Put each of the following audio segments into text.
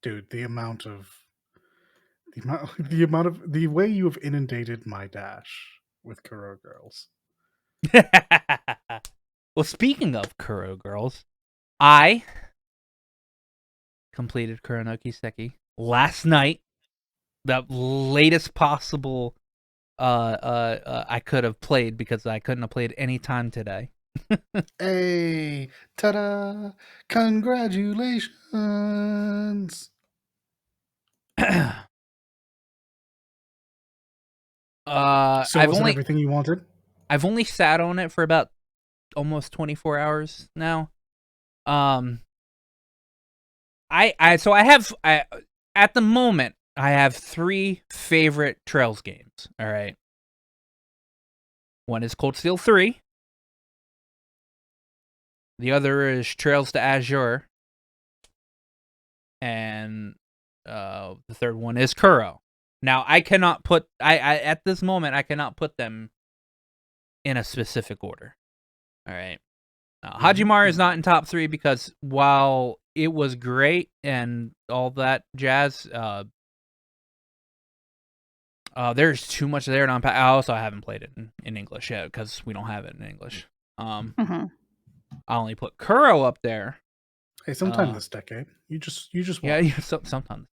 Dude, the way you have inundated my dash with Kuro girls. Well, speaking of Kuro girls, I completed Kuronoki Seki last night. The latest possible I could have played because I couldn't have played any time today. Hey, ta-da! Congratulations! So I've was it only everything you wanted? I've only sat on it for about almost 24 hours now. Um, so I have at the moment I have 3 favorite Trails games. All right, one is Cold Steel 3. The other is Trails to Azure, and the third one is Kuro. Now I cannot put I at this moment I cannot put them in a specific order. All right. Hajimara is not in top 3 because while it was great and all that jazz, there's too much there to unpack. I also haven't played it in English yet because we don't have it in English. Mhm. I only put Kuro up there. Hey, sometime this decade, you just Yeah, watch. sometimes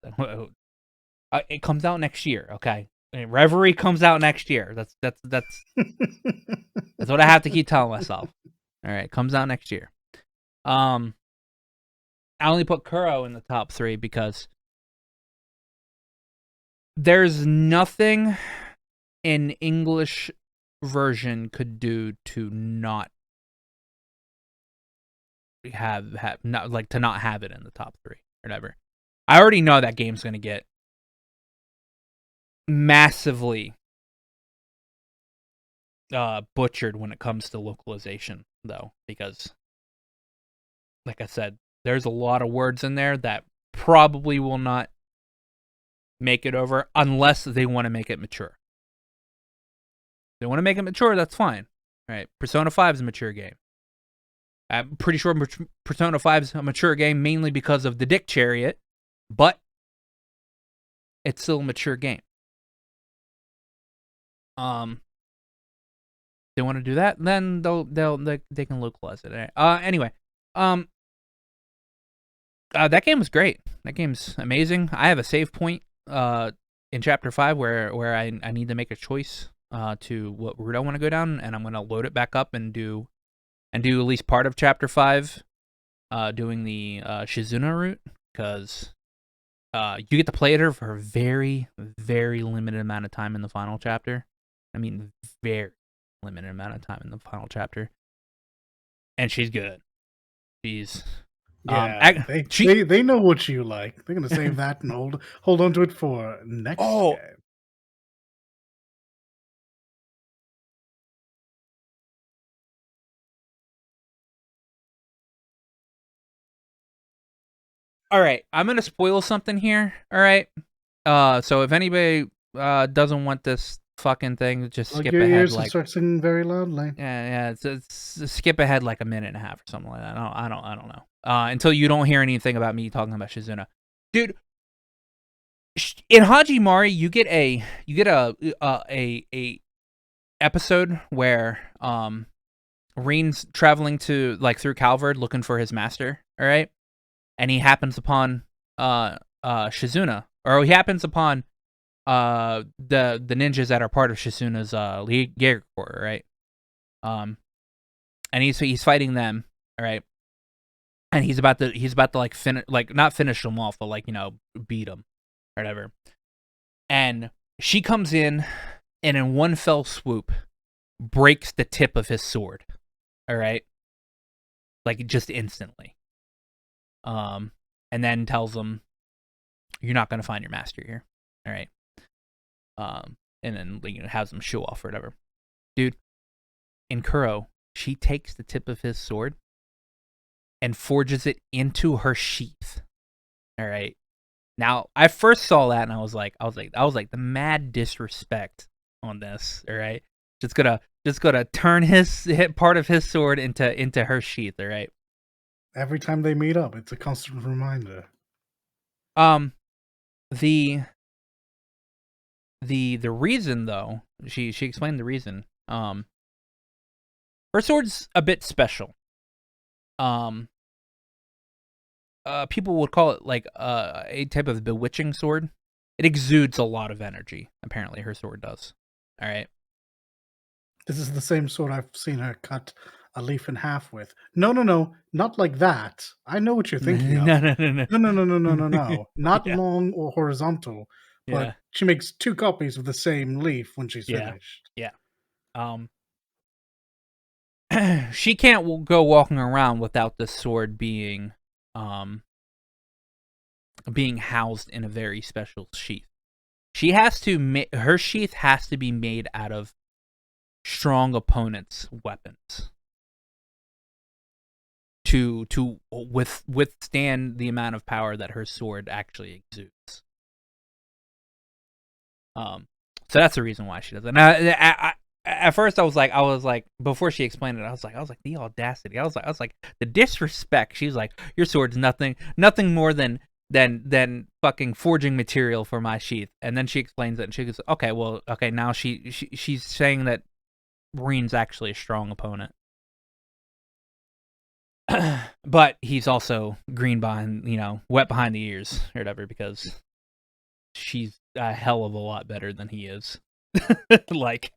it comes out next year. Okay, Reverie comes out next year. That's what I have to keep telling myself. All right, it comes out next year. I only put Kuro in the top 3 because there's nothing an English version could do to not have not like to not have it in the top 3 or whatever. I already know that game's gonna get massively butchered when it comes to localization, though, because, like I said, there's a lot of words in there that probably will not make it over unless they want to make it mature. If they want to make it mature, that's fine. All right, Persona 5 is a mature game. I'm pretty sure Persona 5 is a mature game mainly because of the Dick Chariot, but it's still a mature game. They want to do that, then they can localize it. Anyway, that game was great. That game's amazing. I have a save point in chapter 5 where I need to make a choice to what route I want to go down, and I'm gonna load it back up and do at least part of chapter 5, doing the Shizuna route, because you get to play her for a very, very limited amount of time in the final chapter. I mean, very limited amount of time in the final chapter, and she's good. She's Yeah, they know what you like. They're gonna save that and hold on to it for next game. All right, I'm gonna spoil something here. All right, so if anybody doesn't want this fucking thing, just skip your ahead. Ears and start singing very loudly. Yeah. It's skip ahead like a minute and a half or something like that. I don't know. Until you don't hear anything about me talking about Shizuna, dude. In Hajimari, you get a episode where Reen's traveling to through Calvard looking for his master. All right. And he happens upon Shizuna, or he happens upon the ninjas that are part of Shizuna's Jaeger Corps, right? And he's fighting them, all right? And he's about to not finish them off, but beat them or whatever. And she comes in and in one fell swoop breaks the tip of his sword, all right? Just instantly. And then tells him, "You're not gonna find your master here." All right. And then has him show off or whatever. Dude, in Kuro, she takes the tip of his sword and forges it into her sheath. All right. Now, I first saw that and I was like, the mad disrespect on this. All right. Just gonna turn hit part of his sword into her sheath. All right. Every time they meet up, it's a constant reminder. The reason though, she explained the reason. Her sword's a bit special. People would call it like a type of bewitching sword. It exudes a lot of energy. Apparently, her sword does. All right. This is the same sword I've seen her cut a leaf in half with. No, not like that. I know what you're thinking of. No. Not Yeah. long or horizontal, but Yeah. she makes 2 copies of the same leaf when she's finished. Yeah. She can't go walking around without the sword being housed in a very special sheath. She has to her sheath has to be made out of strong opponents' weapons to withstand the amount of power that her sword actually exudes. So that's the reason why she does it. Now, at first I was like, before she explained it, I was like, the audacity. I was like, the disrespect. She's like, your sword's nothing more than fucking forging material for my sheath. And then she explains it, and she goes, okay, now she's saying that Reen's actually a strong opponent. But he's also green behind, wet behind the ears or whatever, because she's a hell of a lot better than he is. like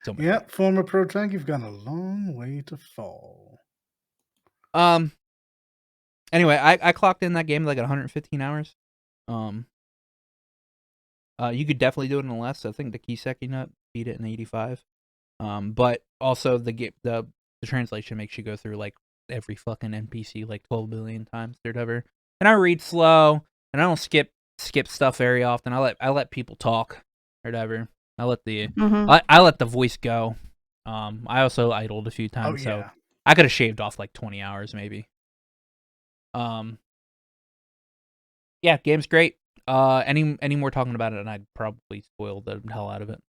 so much. Yeah, former pro tank, you've gone a long way to fall. Anyway, I clocked in that game like 115 hours. You could definitely do it in less. I think the Kiseki nut beat it in 85. But also the translation makes you go through like every fucking NPC like 12 billion times or whatever. And I read slow, and I don't skip stuff very often. I let people talk or whatever. I let the I let the voice go. I also idled a few times, so I could have shaved off like 20 hours maybe. Yeah, game's great. Any more talking about it, and I'd probably spoil the hell out of it.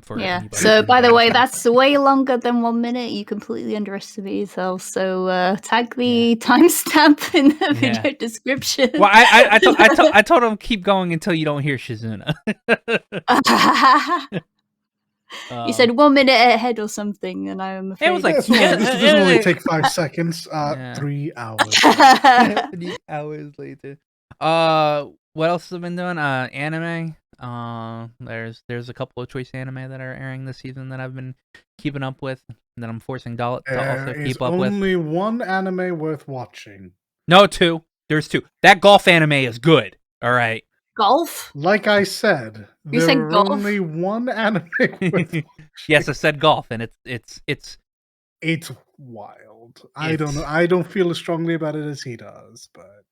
For anybody. So by the way, that's way longer than 1 minute. You completely underestimate yourself. So tag the timestamp in the video description. Well, I told him keep going until you don't hear Shizuna. You said 1 minute ahead or something, and I'm afraid it was like this will only take 5 seconds. 3 hours. 3 hours later. What else have I been doing? Anime. There's a couple of choice anime that are airing this season that I've been keeping up with, that I'm forcing Dalit to also keep up with. Only one anime worth watching. No, 2. There's 2. That golf anime is good. All right. Golf? Like I said, you said golf? Only one anime worth Yes, I said golf, and it's wild. I don't know. I don't feel as strongly about it as he does, but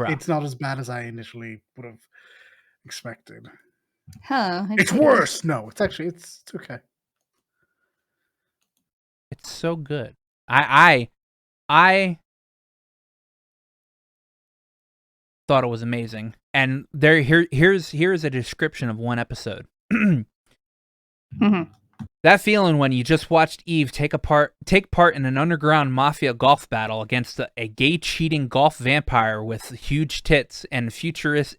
it's not as bad as I initially would have expected. Huh? It's worse. No, it's okay. It's so good. I thought it was amazing. And here's a description of one episode. That feeling when you just watched Eve take part in an underground mafia golf battle against a gay cheating golf vampire with huge tits and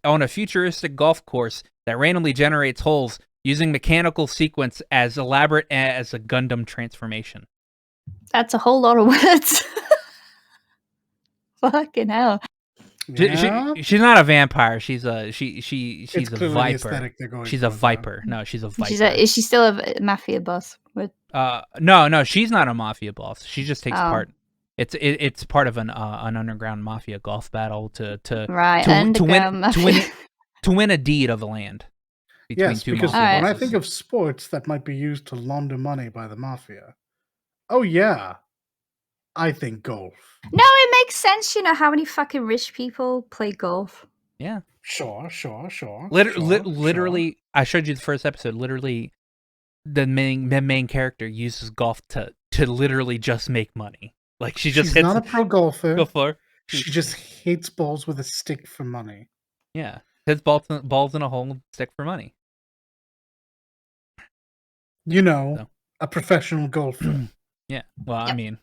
on a futuristic golf course that randomly generates holes using mechanical sequence as elaborate as a Gundam transformation. That's a whole lot of words. Fucking hell. Yeah? She's not a vampire. She's a viper. She's a viper. No, she's a viper. Is she still a mafia boss? No, she's not a mafia boss. She just takes part. It's part of an underground mafia golf battle to win a deed of the land. Yes, because when I think of sports that might be used to launder money by the mafia, I think golf. No, it makes sense. You know how many fucking rich people play golf? Yeah. Sure. Literally, I showed you the first episode. Literally, the main character uses golf to literally just make money. Like she's not a pro golfer. Go for. She just hits balls with a stick for money. Yeah, hits balls in a hole, stick for money. A professional golfer. Yeah. Well, I mean,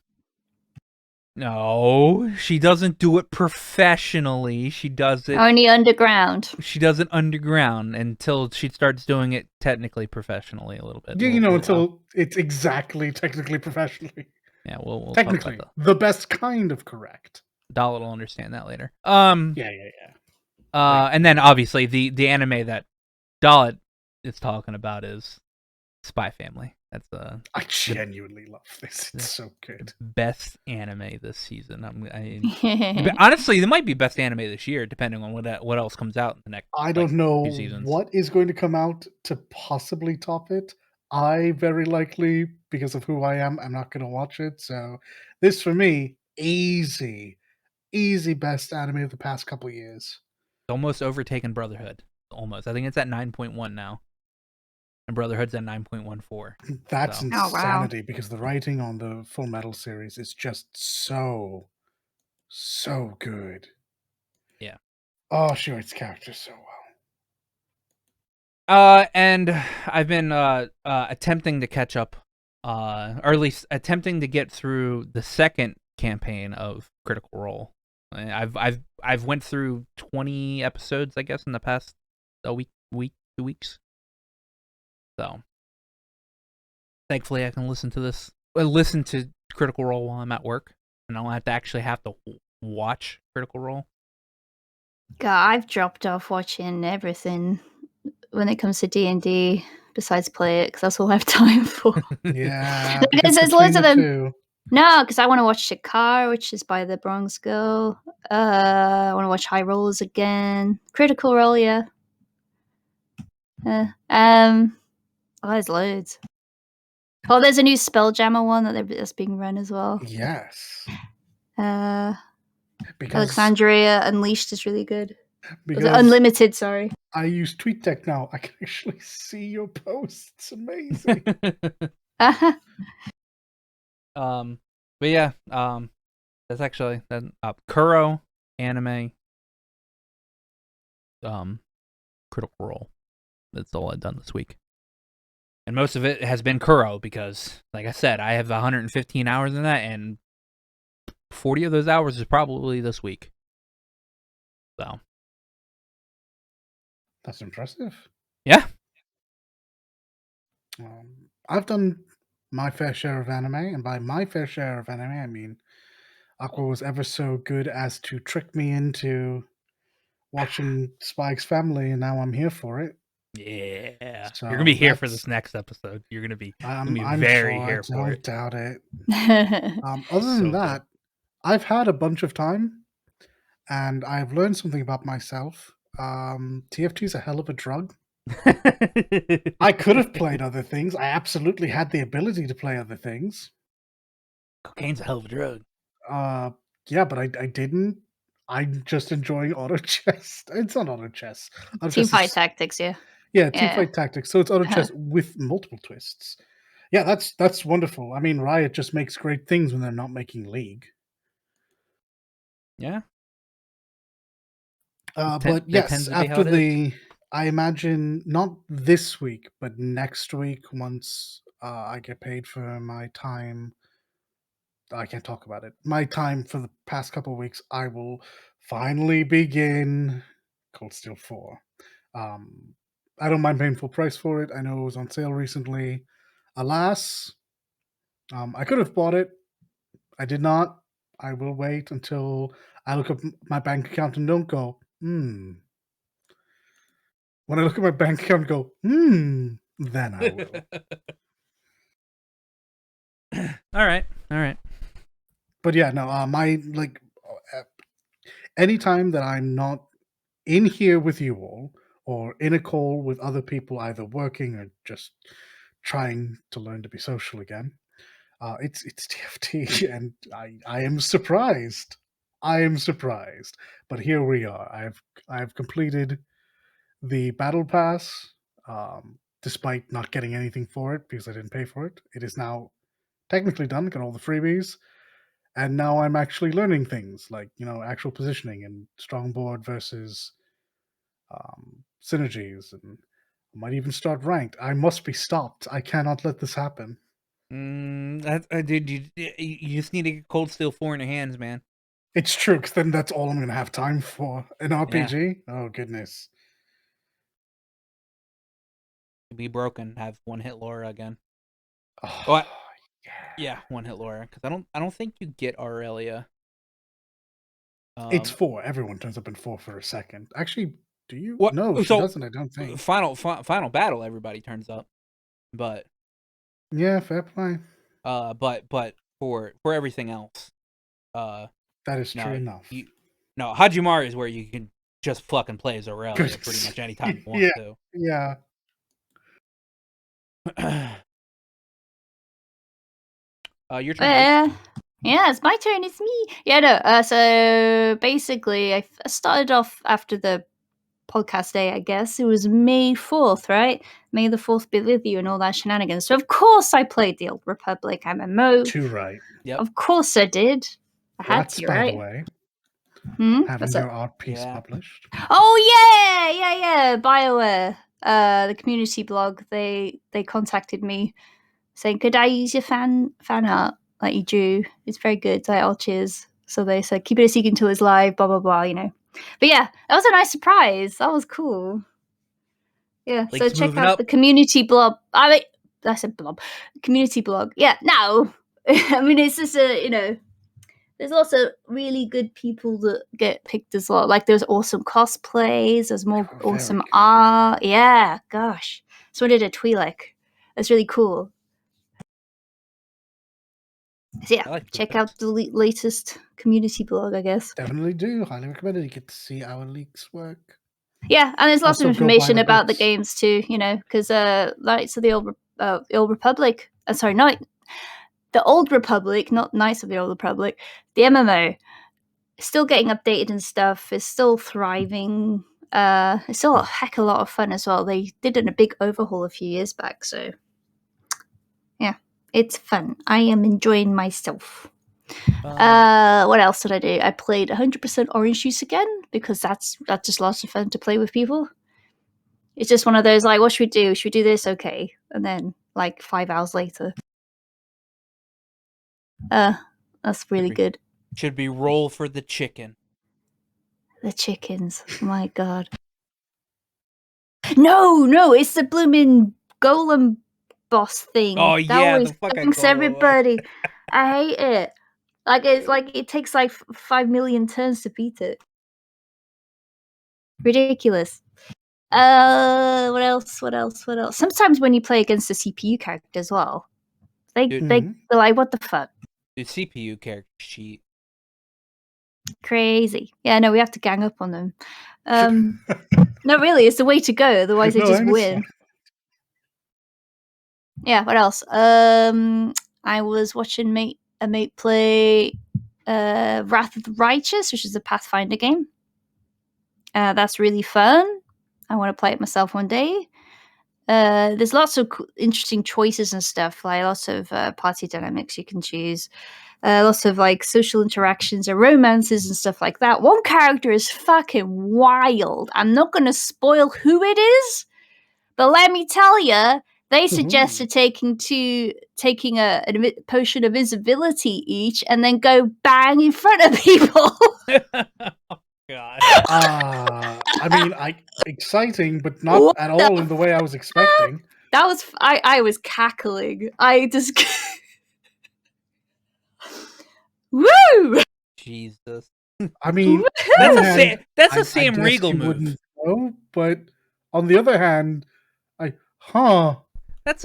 No, she doesn't do it professionally. She does it. Only underground. She does it underground until she starts doing it technically professionally a little bit. Yeah, until it's exactly technically professionally. Yeah, we'll technically talk about the best kind of correct. Dalit will understand that later. Yeah. And then obviously the anime that Dalit is talking about is Spy Family. That's I genuinely love this. It's so good. Best anime this season. Honestly, it might be best anime this year, depending on what else comes out in the next. I don't know few seasons. what is going to come out to possibly top it. I very likely, because of who I am, I'm not going to watch it. So this for me, easy best anime of the past couple of years. It's almost overtaken Brotherhood. Almost. I think it's at 9.1 now. And Brotherhood's at 9.14. That's insanity because the writing on the Full Metal series is just so good. Yeah. Oh, she writes characters so well. And I've been attempting to catch up, or at least attempting to get through the second campaign of Critical Role. I've went through 20 episodes, I guess, in the past week, 2 weeks. So thankfully, I can listen to Critical Role while I'm at work, and I don't have to watch Critical Role. God, I've dropped off watching everything when it comes to D&D besides play it, because that's all I have time for. Yeah, because there's loads of them. Two. No, because I want to watch Shikar, which is by the Bronze Girl. I want to watch High Rollers again. Critical Role, yeah. There's loads. Oh, there's a new Spelljammer one that's being run as well. Yes. Because Alexandria Unleashed is really good. Because Unlimited, sorry. I use TweetDeck now. I can actually see your posts. It's amazing. But yeah, that's actually that Kuro anime. Critical Role. That's all I've done this week. And most of it has been Kuro because, like I said, I have 115 hours in that, and 40 of those hours is probably this week. So. That's impressive. Yeah. I've done my fair share of anime, and by my fair share of anime, I mean Aqua was ever so good as to trick me into watching Spike's Family, and now I'm here for it. Yeah, so you're gonna be here for this next episode. You're gonna be, I'm very sure, here for it. Don't doubt it. Other than that, I've had a bunch of time, and I've learned something about myself. TFT is a hell of a drug. I could have played other things. I absolutely had the ability to play other things. Cocaine's a hell of a drug. Yeah, but I didn't. I'm just enjoying auto chess. It's not auto chess. Teamfight Tactics, yeah. Yeah, Teamfight Tactics. So it's auto chess with multiple twists. Yeah, that's wonderful. I mean, Riot just makes great things when they're not making League. Yeah. But yes, after I imagine not this week, but next week, once I get paid for my time, I can't talk about it. My time for the past couple of weeks, I will finally begin Cold Steel 4. I don't mind paying full price for it. I know it was on sale recently. Alas, I could have bought it. I did not. I will wait until I look up my bank account and don't go, When I look at my bank account and go, then I will. All right. But yeah, no, anytime that I'm not in here with you all or in a call with other people, either working or just trying to learn to be social again, it's TFT, and I am surprised. But here we are. I've completed the battle pass, despite not getting anything for it because I didn't pay for it. It is now technically done. Got all the freebies, and now I'm actually learning things like actual positioning and strong board versus synergies, and I might even start ranked. I must be stopped. I cannot let this happen. Dude, you just need to get Cold Steel 4 in your hands, man. It's true, because then that's all I'm going to have time for. An RPG? Oh, goodness. Be broken, have one-hit Laura again. Oh, What? Yeah, one-hit Laura. Because I don't think you get Aurelia. It's 4. Everyone turns up in 4 for a second. Actually, do you? What? No, she doesn't, I don't think. Final battle, everybody turns up. But yeah, fair play. But for everything else, that is true enough. No, Hajimari is where you can just fucking play as Aurelia pretty much anytime you want to. Yeah. Your turn. Yeah, it's my turn. It's me. Yeah, no. So basically, I started off after the podcast day, I guess. It was May 4th, right? May the 4th be with you and all that shenanigans. So, of course, I played the Old Republic MMO. Too right. Yep. Of course I did. I had Rats, to, by right? the way. Having your art piece published. Oh, yeah. BioWare. The community blog, they contacted me saying, could I use your fan art that you drew? It's very good. So, oh, cheers. So they said, keep it a secret until it's live, blah, blah, blah, you know. But yeah, that was a nice surprise. That was cool. Yeah, so check out the community blog. I said blog. Community blog. Yeah, now, I mean, it's just there's also really good people that get picked as well. Like, there's awesome cosplays, there's more awesome art. Yeah, gosh. So I did a Twi'lek. That's really cool. So yeah, check out the latest community blog, I guess. Definitely do. Highly recommend it. You get to see our leaks work. Yeah, and there's lots of information about the games too, because Knights of the Old Republic. Sorry, not the Old Republic, not Knights of the Old Republic. The MMO is still getting updated and stuff. It's still thriving. It's still a heck of a lot of fun as well. They did a big overhaul a few years back, so yeah, it's fun. I am enjoying myself. What else did I do? I played 100% Orange Juice again because that's just lots of fun to play with people. It's just one of those, like, what should we do? Should we do this? Okay. And then, like, 5 hours later. That's really good. Should be roll for the chicken. The chickens. My God. No, it's the blooming golem boss thing. Oh, yeah, that always thanks everybody. I hate it. Like, it's like, it takes, like, 5 million turns to beat it. Ridiculous. What else? Sometimes when you play against the CPU character as well, they're like, what the fuck? The CPU character cheat. Crazy. Yeah, no, we have to gang up on them. No, really, it's the way to go. Otherwise, they just win. Yeah, what else? I was watching a mate play Wrath of the Righteous, which is a Pathfinder game. That's really fun. I want to play it myself one day. There's lots of interesting choices and stuff, like lots of party dynamics you can choose. Lots of like social interactions and romances and stuff like that. One character is fucking wild. I'm not going to spoil who it is, but let me tell you, they suggested taking a potion of invisibility each and then go bang in front of people. God. I mean, exciting, but not what at all in the way I was expecting. That was I was cackling. I just woo! Jesus. I mean, that's a Sam Riegel move. Know, but on the other hand, that's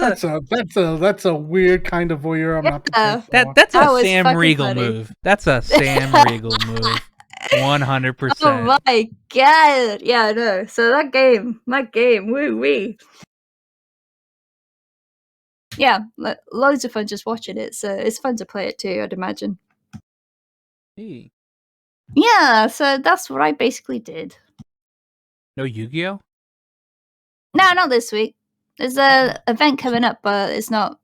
a weird kind of voyeur. I'm not prepared for. That's a Sam Riegel move. That's a Sam Riegel move. 100%. Oh my God! Yeah, no. So that game, woo wee. Yeah, loads of fun just watching it. So it's fun to play it too, I'd imagine. Hey. Yeah, so that's what I basically did. No Yu-Gi-Oh? No, not this week. There's an event coming up, but it's not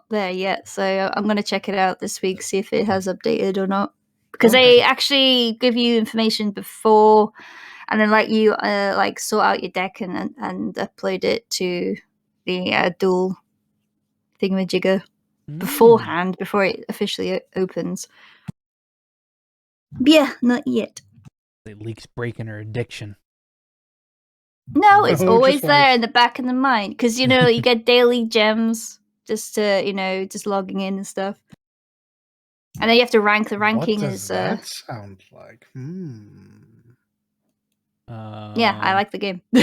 there yet. So I'm going to check it out this week, see if it has updated or not. Because they actually give you information before, and then let you like sort out your deck and upload it to the dual thingamajigger. beforehand, before it officially opens. But yeah, not yet. Leaks breaking her addiction. No, it's No, always just like- there in the back of the mind, because you get daily gems just to just logging in and stuff, and then you have to rank. The ranking What does is that sound like? yeah, I like the game. No.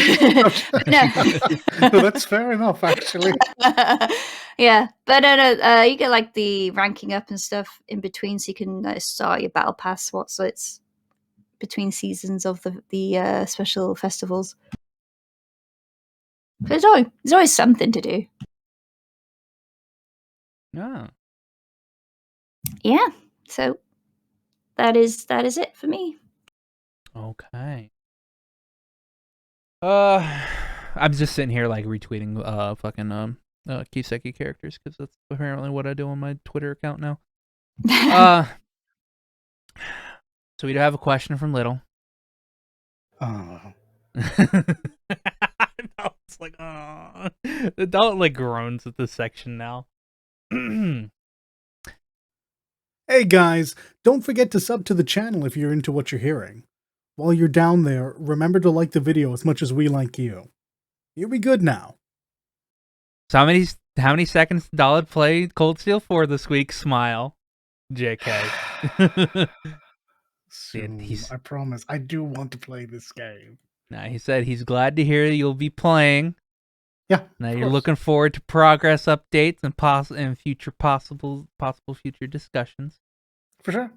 No, that's fair enough, actually. Yeah, but no, you get like the ranking up and stuff in between, so you can start your battle pass. So it's between seasons of the special festivals. So there's always something to do. Oh. Yeah, so that is it for me. Okay. I'm just sitting here like retweeting fucking Kiseki characters because that's apparently what I do on my Twitter account now. So we do have a question from Little. Oh. No, it's like, the adult like groans at this section now. Hey guys, don't forget to sub to the channel if you're into what you're hearing. While you're down there, remember to like the video as much as we like you. You'll be good now. So how many seconds did Dalit play Cold Steel 4 this week? Smile. JK. Soon, I promise. I do want to play this game. Nah, he said he's glad to hear you'll be playing. Yeah. Now you're looking forward to progress updates and future possible future discussions. For sure.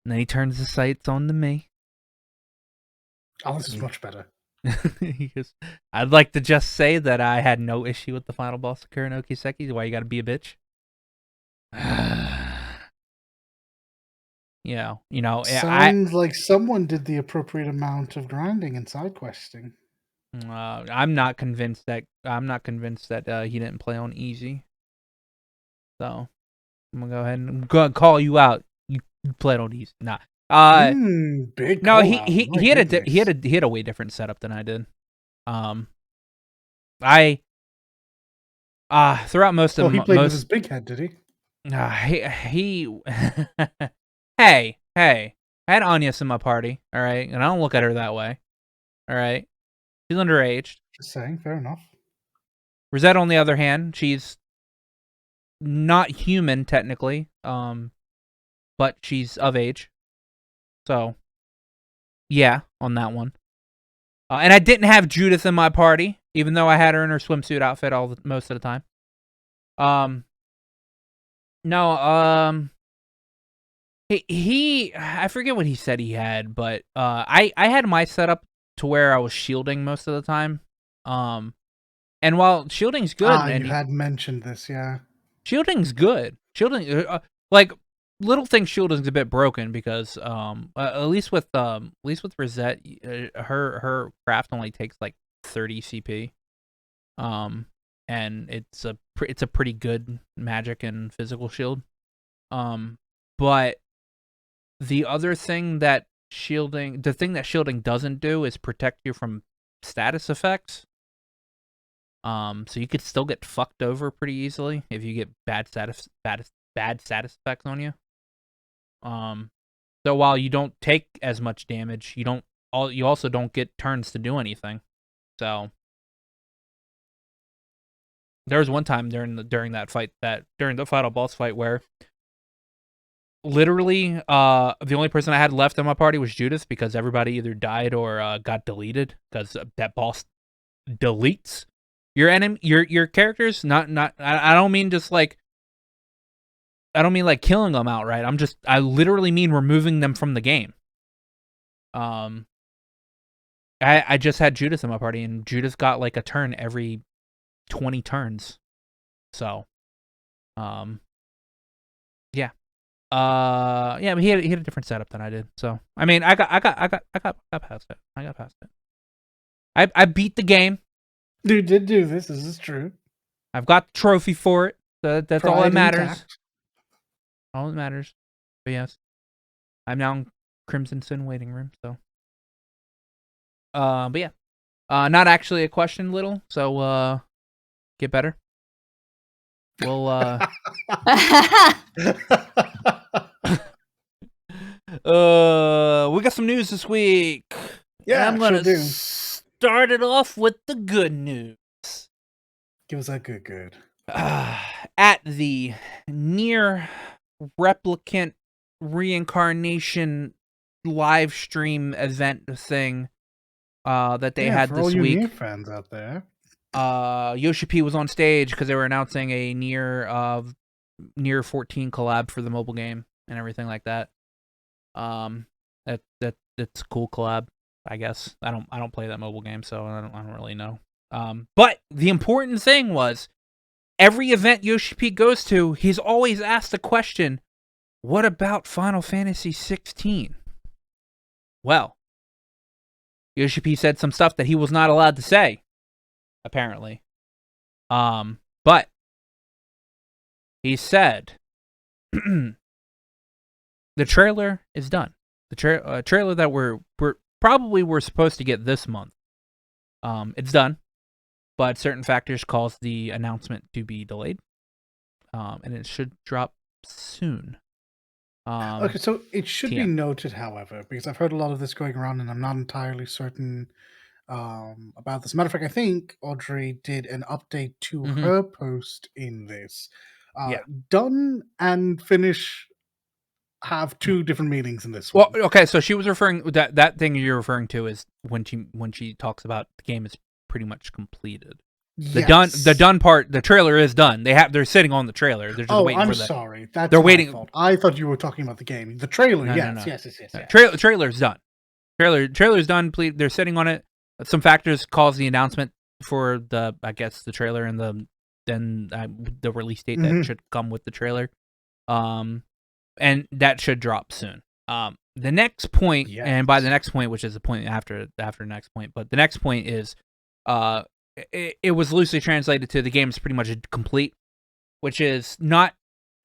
And then he turns the sights on to me. Oh, this is much better. He goes, I'd like to just say that I had no issue with the final boss of Kurano Kiseki. Why you gotta be a bitch? Sounds like someone did the appropriate amount of grinding and side questing. I'm not convinced that he didn't play on easy. So I'm gonna go ahead and call you out. You played on easy. Nah. Big no, call he out. he had a way different setup than I did. I throughout most of he played with his big head, did he? He hey, I had Agnes in my party, all right, and I don't look at her that way, all right. She's underage. Just saying, fair enough. Rosette, on the other hand, she's not human technically, but she's of age. So, yeah, on that one. And I didn't have Judith in my party, even though I had her in her swimsuit outfit most of the time. He I forget what he said he had, but I had my setup to where I was shielding most of the time. And while shielding's good, you had mentioned this, yeah. Shielding's good. Shielding, like little thing, shielding's a bit broken because at least with Rosette, her craft only takes like 30 CP. And it's a pretty good magic and physical shield. But the other thing that shielding doesn't do is protect you from status effects. So you could still get fucked over pretty easily if you get bad status effects on you. So while you don't take as much damage, you also don't get turns to do anything. So there was one time during the final boss fight where literally the only person I had left in my party was Judith, because everybody either died or got deleted, because that boss deletes your enemy, your characters. I don't mean just like, I don't mean like killing them outright. I literally mean removing them from the game. I just had Judith in my party, and Judith got like a turn every 20 turns. So, yeah. Yeah, but he had a different setup than I did. So, I mean, I got past it. I got past it. I beat the game. Dude did do this. This is true. I've got the trophy for it. That's Pride all that matters. intact. All that matters. But yes, I'm now in Crimson Sin waiting room. So, but yeah, not actually a question, Little. So, get better. We'll we got some news this week. And Yeah, I'm gonna sure do. start it off with the good news. Give us that good. At the near replicant reincarnation live stream event thing that they had for this all you week. Nier fans out there. Yoshi P was on stage because they were announcing a Nier 14 collab for the mobile game and everything like that. That's a cool collab, I guess. I don't play that mobile game, so I don't really know. But the important thing was, every event Yoshi P goes to, he's always asked the question, what about Final Fantasy 16? Well, Yoshi P said some stuff that he was not allowed to say, apparently. But he said the trailer is done. The trailer that we're supposed to get this month. It's done, but certain factors caused the announcement to be delayed. And it should drop soon. Okay, so it should be TM. noted, however, because I've heard a lot of this going around, and I'm not entirely certain about this. Matter of fact, I think Audrey did an update to her post in this. Yeah. Done and finish have two different meanings in this one. Well, okay, so she was referring that thing you're referring to is when she talks about the game is pretty much completed. Yes. The done part, the trailer is done. They're sitting on the trailer. They're just waiting for the. Sorry. That's they're my waiting. fault. I thought you were talking about the game. The trailer, No, yes. no. Yes. Trailer's done. Trailer's done. They're sitting on it. Some factors caused the announcement for the trailer and the release date that should come with the trailer. And that should drop soon. The next point, and by the next point, which is the point after the next point, but the next point is, it was loosely translated to the game is pretty much complete, which is not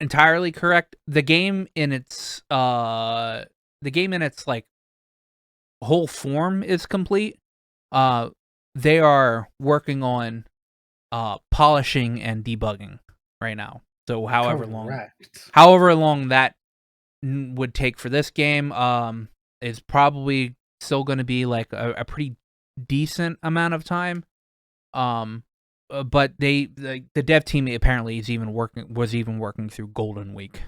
entirely correct. The game in its like whole form is complete. They are working on polishing and debugging right now. So however long that would take for this game is probably still going to be like a pretty decent amount of time. But the dev team apparently was even working through Golden Week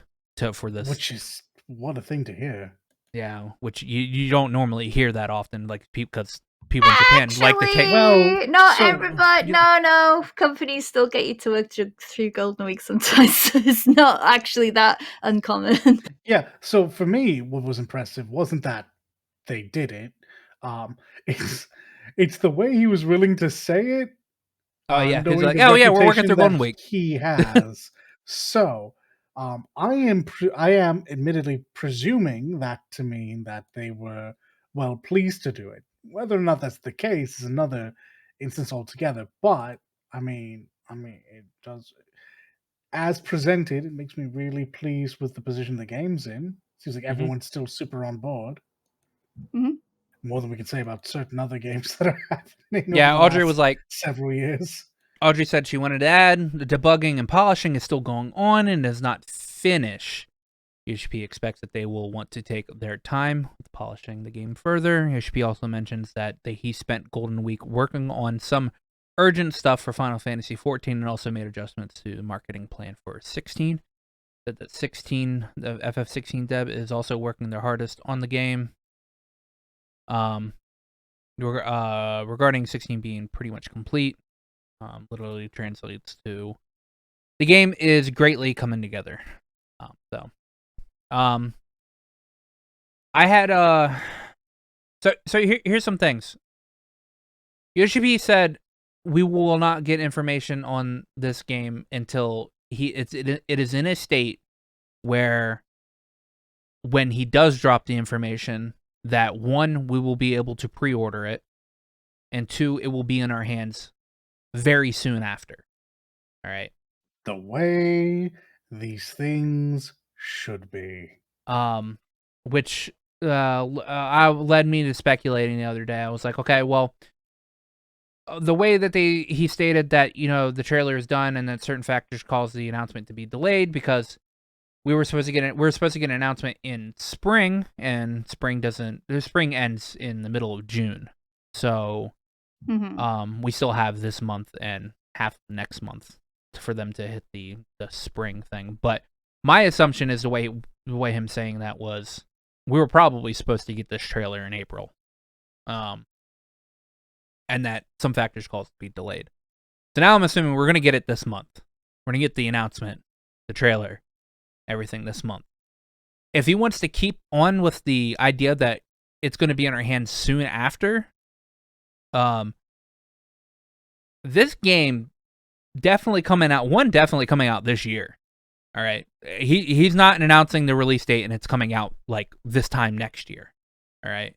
for this, which is what a thing to hear. Yeah, which you don't normally hear that often, like because people in Japan like to take. Well, not everybody. No, companies still get you to work through Golden Week sometimes. So it's not actually that uncommon. Yeah. So for me, what was impressive wasn't that they did it. It's the way he was willing to say it. Oh yeah, he's like, oh yeah, we're working through Golden Week. He has. So, I am admittedly presuming that to mean that they were well pleased to do it. Whether or not that's the case is another instance altogether. But I mean, it does. As presented, it makes me really pleased with the position the game's in. Seems like everyone's still super on board. Mm-hmm. More than we can say about certain other games that are happening. Yeah, Audrey was like several years. Audrey said she wanted to add the debugging and polishing is still going on and does not finish. USP expects that they will want to take their time with polishing the game further. USP also mentions that he spent Golden Week working on some urgent stuff for Final Fantasy 14 and also made adjustments to the marketing plan for 16. That the FF16 dev is also working their hardest on the game. Regarding 16 being pretty much complete, literally translates to the game is greatly coming together. I had here's some things. Yoshi said we will not get information on this game until it is in a state where when he does drop the information, that one, we will be able to pre-order it, and two, it will be in our hands very soon after. All right. The way these things should be. Which led me to speculating the other day. I was like, okay, well, the way that he stated that, the trailer is done and that certain factors cause the announcement to be delayed because we're supposed to get an announcement in spring, and spring ends in the middle of June. So we still have this month and half next month for them to hit the spring thing. But my assumption is the way him saying that was we were probably supposed to get this trailer in April. And that some factors cause it to be delayed. So now I'm assuming we're going to get it this month. We're going to get the announcement, the trailer, everything this month. If he wants to keep on with the idea that it's going to be in our hands soon after, this game definitely coming out this year. All right. He's not announcing the release date and it's coming out like this time next year. All right.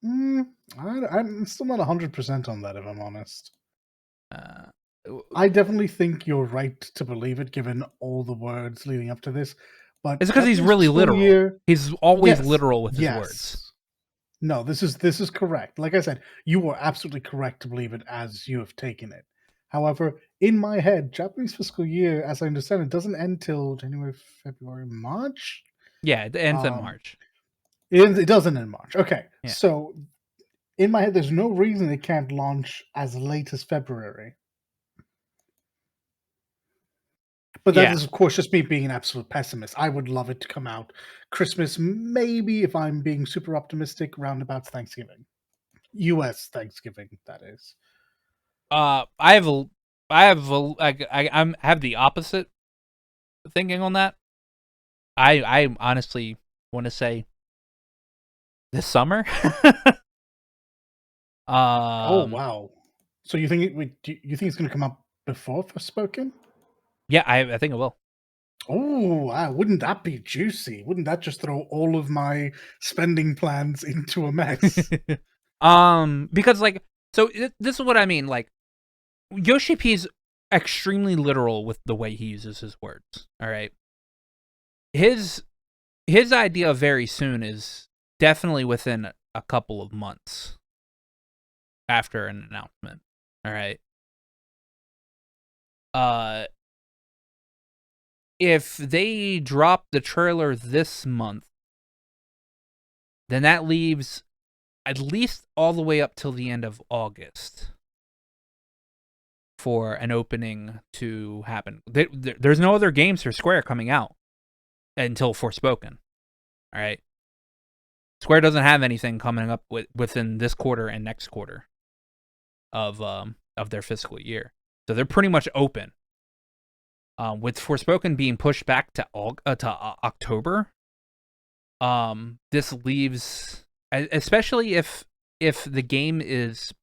I'm still not 100% on that, if I'm honest. I definitely think you're right to believe it, given all the words leading up to this. But it's because he's really literal. He's always literal with his words. No, this is correct. Like I said, you were absolutely correct to believe it as you have taken it. However, in my head, Japanese fiscal year, as I understand it, doesn't end till January, February, March? Yeah, it ends in March. It doesn't end in March. Okay, yeah. So in my head, there's no reason it can't launch as late as February. But that is, of course, just me being an absolute pessimist. I would love it to come out Christmas, maybe, if I'm being super optimistic, roundabouts Thanksgiving. U.S. Thanksgiving, that is. I have the opposite thinking on that. I honestly want to say this summer. Oh wow! So you think you think it's going to come out before Forspoken? Yeah, I think it will. Oh, wow. Wouldn't that be juicy? Wouldn't that just throw all of my spending plans into a mess? Because this is what I mean. Like, Yoshi P's extremely literal with the way he uses his words. All right, his idea of very soon is definitely within a couple of months after an announcement. All right. If they drop the trailer this month, then that leaves at least all the way up till the end of August for an opening to happen. There's no other games for Square coming out until Forspoken. All right. Square doesn't have anything coming up within this quarter and next quarter of their fiscal year. So they're pretty much open. With Forspoken being pushed back to October, this leaves, especially if the game is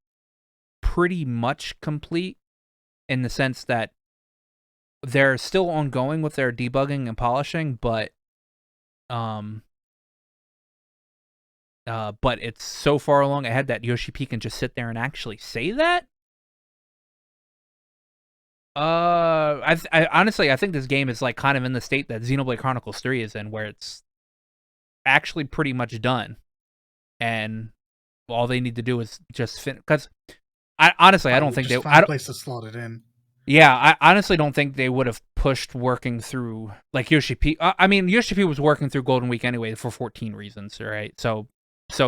pretty much complete in the sense that they're still ongoing with their debugging and polishing, but it's so far along ahead that Yoshi P can just sit there and actually say that. I honestly, I think this game is like kind of in the state that Xenoblade Chronicles 3 is in, where it's actually pretty much done, and all they need to do is just finish. Because I don't think they find a place to slot it in. Yeah, I honestly don't think they would have pushed working through like Yoshi P. I mean, Yoshi P was working through Golden Week anyway for 14 reasons, right? So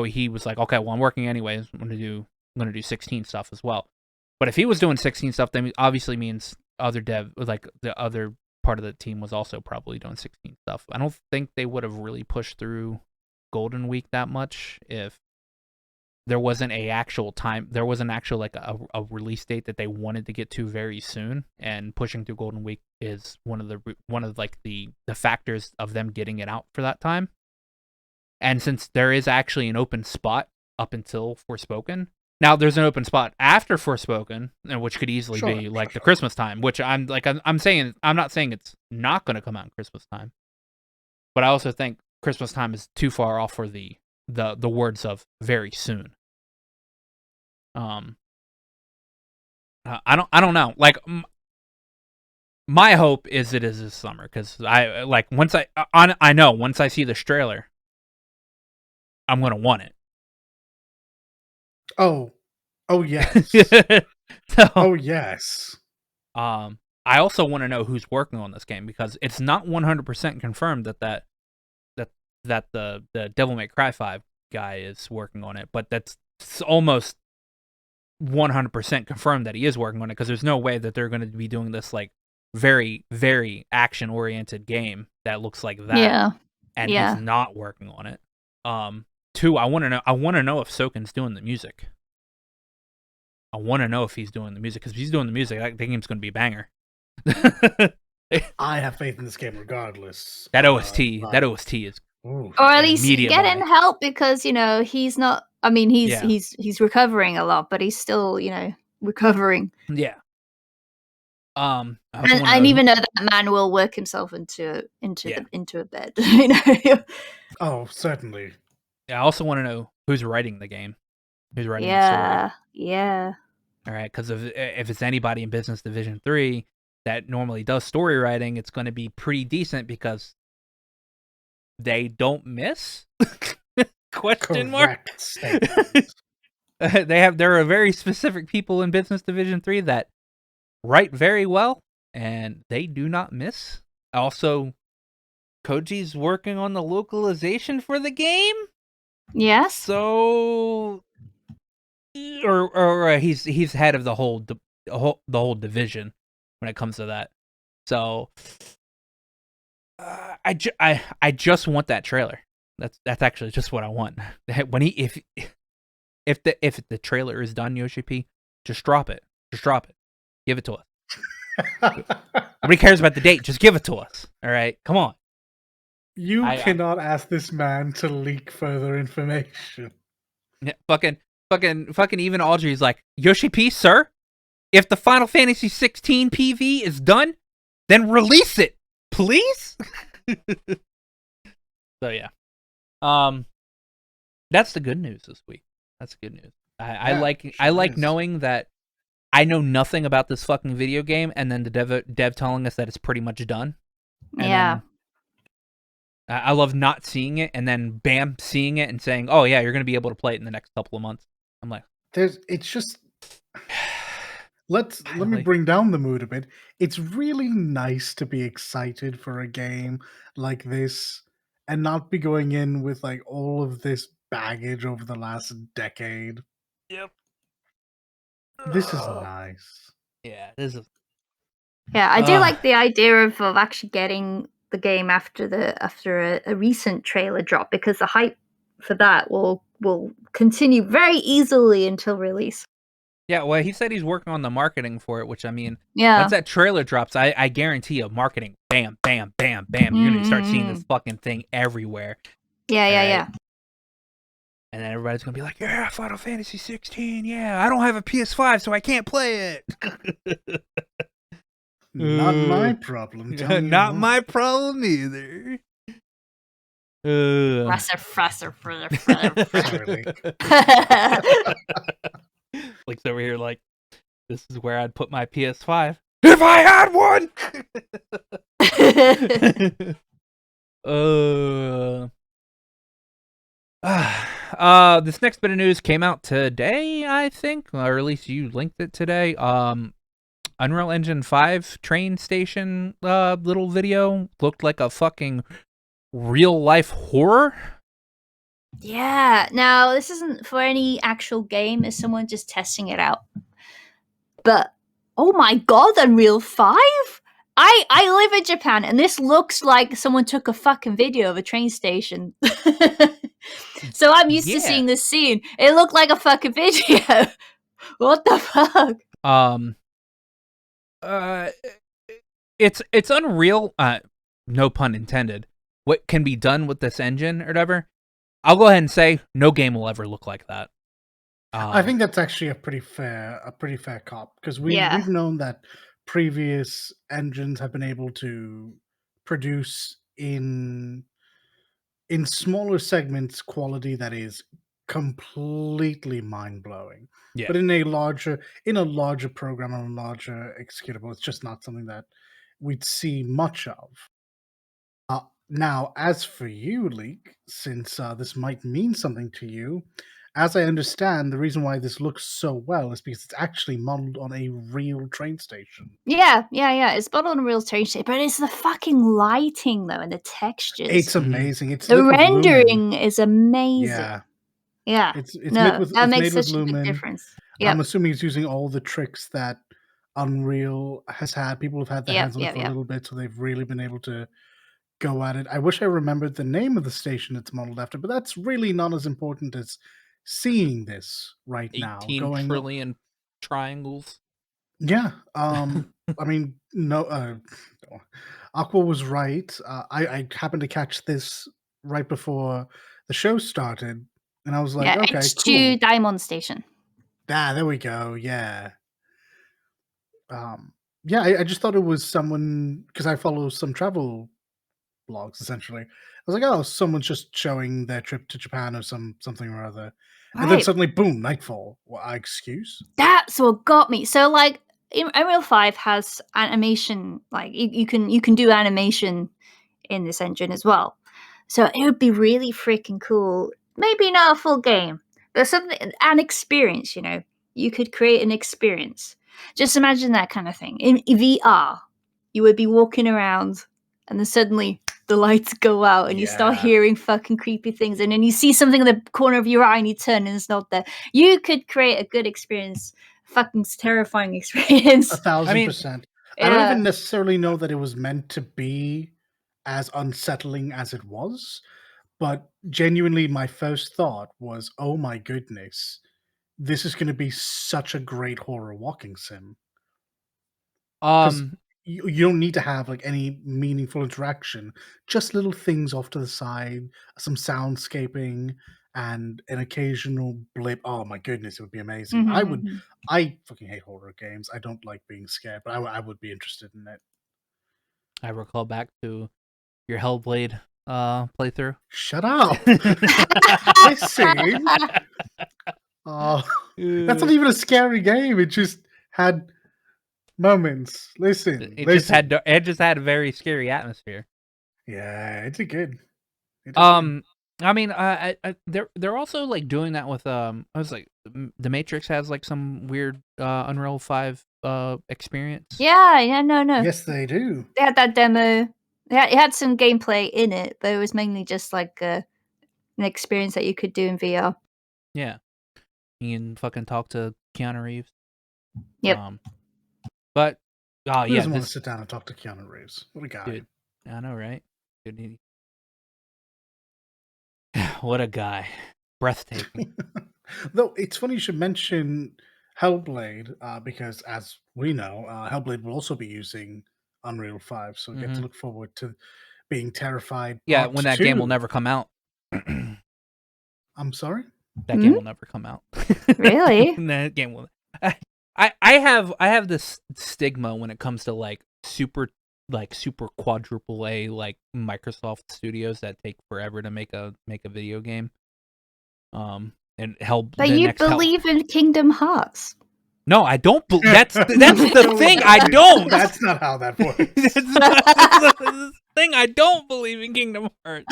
he was like, okay, well, I'm working anyways. I'm gonna do 16 stuff as well. But if he was doing 16 stuff, then obviously means other like the other part of the team was also probably doing 16 stuff. I don't think they would have really pushed through Golden Week that much if there wasn't like a release date that they wanted to get to very soon, and pushing through Golden Week is one of like the factors of them getting it out for that time. And since there is actually an open spot up until Forspoken, now there's an open spot after Forspoken, which could easily be like the Christmas time, which I'm saying, I'm not saying it's not going to come out in Christmas time, but I also think Christmas time is too far off for the words of very soon. I don't know. Like, my hope is it is this summer, because I like once I see this trailer, I'm gonna want it. Oh Oh, yes. So, Oh, yes. I also want to know who's working on this game, because it's not 100% confirmed that the Devil May Cry 5 guy is working on it, but that's almost 100% confirmed that he is working on it, because there's no way that they're going to be doing this like very, very action oriented game that looks like that, Yeah. and Yeah. he's not working on it. Two, I want to know if Soken's doing the music. I want to know if he's doing the music, because if he's doing the music, the game's going to be a banger. I have faith in this game regardless. That OST is Ooh. Or at least immediate get in buy. help, because he's not. I mean, he's Yeah. he's recovering a lot, but he's still recovering. Yeah. I also And wanna I know even know that man will work himself into Yeah. into a bed. You know. Oh, certainly. I also want to know who's writing the game, who's writing the story. Yeah. All right, because if it's anybody in Business Division 3 that normally does story writing, it's going to be pretty decent, because they don't miss? Question mark. Correct statement. There are very specific people in Business Division 3 that write very well, and they do not miss. Also, Koji's working on the localization for the game, Yes. so or he's head of the whole division when it comes to that. So I just want that trailer. That's actually just what I want. When if the trailer is done, Yoshi P, just drop it. Just drop it. Give it to us. Nobody cares about the date. Just give it to us. All right, come on. You cannot ask this man to leak further information. Yeah, fucking even Audrey's like, Yoshi P, sir, if the Final Fantasy 16 PV is done, then release it, please. So yeah, that's the good news this week. That's the good news. I like knowing that I know nothing about this fucking video game, and then the dev telling us that it's pretty much done. And yeah. I love not seeing it, and then bam, seeing it and saying, "Oh yeah, you're gonna be able to play it in the next couple of months." I'm like, it's just let me bring down the mood a bit. It's really nice to be excited for a game like this and not be going in with like all of this baggage over the last decade. Yep. This is nice. Yeah, this is. Yeah, I do like the idea of actually getting the game after a recent trailer drop, because the hype for that will continue very easily until release. Yeah, well, he said he's working on the marketing for it, which, I mean, Yeah. once that trailer drops, I guarantee you, marketing, bam, bam, bam, bam, you're gonna start seeing this fucking thing everywhere. Yeah. And then everybody's gonna be like, yeah, Final Fantasy 16, yeah, I don't have a PS5, so I can't play it. Not my problem. Not my problem either. Fresser. Blake's over here like, this is where I'd put my PS5 if I had one. This next bit of news came out today, I think, or at least you linked it today. Unreal Engine 5 train station little video looked like a fucking real life horror. Yeah. Now, this isn't for any actual game. It's someone just testing it out. But oh my god, Unreal 5? I live in Japan, and this looks like someone took a fucking video of a train station. So I'm used to seeing this scene. It looked like a fucking video. What the fuck? It's Unreal, no pun intended, what can be done with this engine or whatever. I'll go ahead and say no game will ever look like that. I think that's actually a pretty fair cop, because we've known that previous engines have been able to produce in smaller segments quality that is completely mind-blowing. Yeah. But in a larger program, on a larger executable, it's just not something that we'd see much of. Now, as for you, Leek, since this might mean something to you, as I understand, the reason why this looks so well is because it's actually modeled on a real train station. Yeah. It's modeled on a real train station, but it's the fucking lighting though and the textures. It's amazing. It's the lit with Lumen. rendering is amazing. Yeah. It's made with that it's makes made with such a big Lumen. difference. Yeah. I'm assuming it's using all the tricks that Unreal has had. People have had their hands on it for a little bit, so they've really been able to go at it. I wish I remembered the name of the station it's modeled after, but that's really not as important as seeing this right now. 18 trillion triangles. Yeah. I mean, no, Aqua was right. I happened to catch this right before the show started, and I was like, okay, H2 cool. Diamond Station. There we go. Yeah. Yeah, I just thought it was someone, because I follow some travel blogs essentially. I was like, oh, someone's just showing their trip to Japan or something or other. And then suddenly, boom, Nightfall. Well, excuse? That's what got me. So, like, Unreal 5 has animation. Like, you can do animation in this engine as well. So it would be really freaking cool. Maybe not a full game, but something, an experience. You know, you could create an experience. Just imagine that kind of thing in VR. You would be walking around, and then suddenly the lights go out and you start hearing fucking creepy things, and then you see something in the corner of your eye and you turn and it's not there. You could create a good experience, fucking terrifying experience. 1,000%. I don't even necessarily know that it was meant to be as unsettling as it was, but genuinely my first thought was, oh my goodness, this is going to be such a great horror walking sim. Because you don't need to have like any meaningful interaction, just little things off to the side, some soundscaping, and an occasional blip. Oh my goodness, it would be amazing. I fucking hate horror games. I don't like being scared, but I would be interested in it. I recall back to your Hellblade playthrough. Shut up. Listen. Oh, that's not even a scary game. It just had moments. Listen, it just had a very scary atmosphere. Yeah, it's a good. I mean, they're also like doing that with I was like, The Matrix has like some weird Unreal 5 experience. Yeah, no. Yes, they do. They had that demo. It had some gameplay in it, but it was mainly just like an experience that you could do in VR. Yeah, you can fucking talk to Keanu Reeves. Yep. But Who doesn't want to sit down and talk to Keanu Reeves? What a guy! Dude, I know, right? Dude, what a guy! Breathtaking. Though it's funny you should mention Hellblade, because as we know, Hellblade will also be using Unreal 5, so we get to look forward to being terrified. Yeah, when that game will never come out. I'm sorry? That game will never come out. Really? That game will. I have this stigma when it comes to like super quadruple A like Microsoft studios that take forever to make a video game. And help. But you believe in Kingdom Hearts? No, I don't. That's the thing. I don't. That's not how that works. That's the thing. I don't believe in Kingdom Hearts.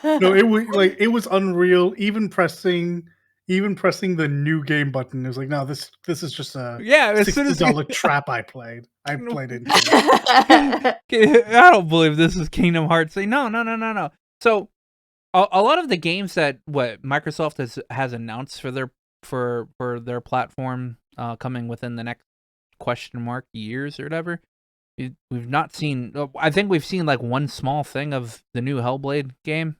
No, it was unreal. Even pressing the new game button, it was like, no, this is just a $60 trap I played into. I don't believe this is Kingdom Hearts. No. So a lot of the games that Microsoft has announced for their platform coming within the next years or whatever, we've not seen. I think we've seen like one small thing of the new Hellblade game,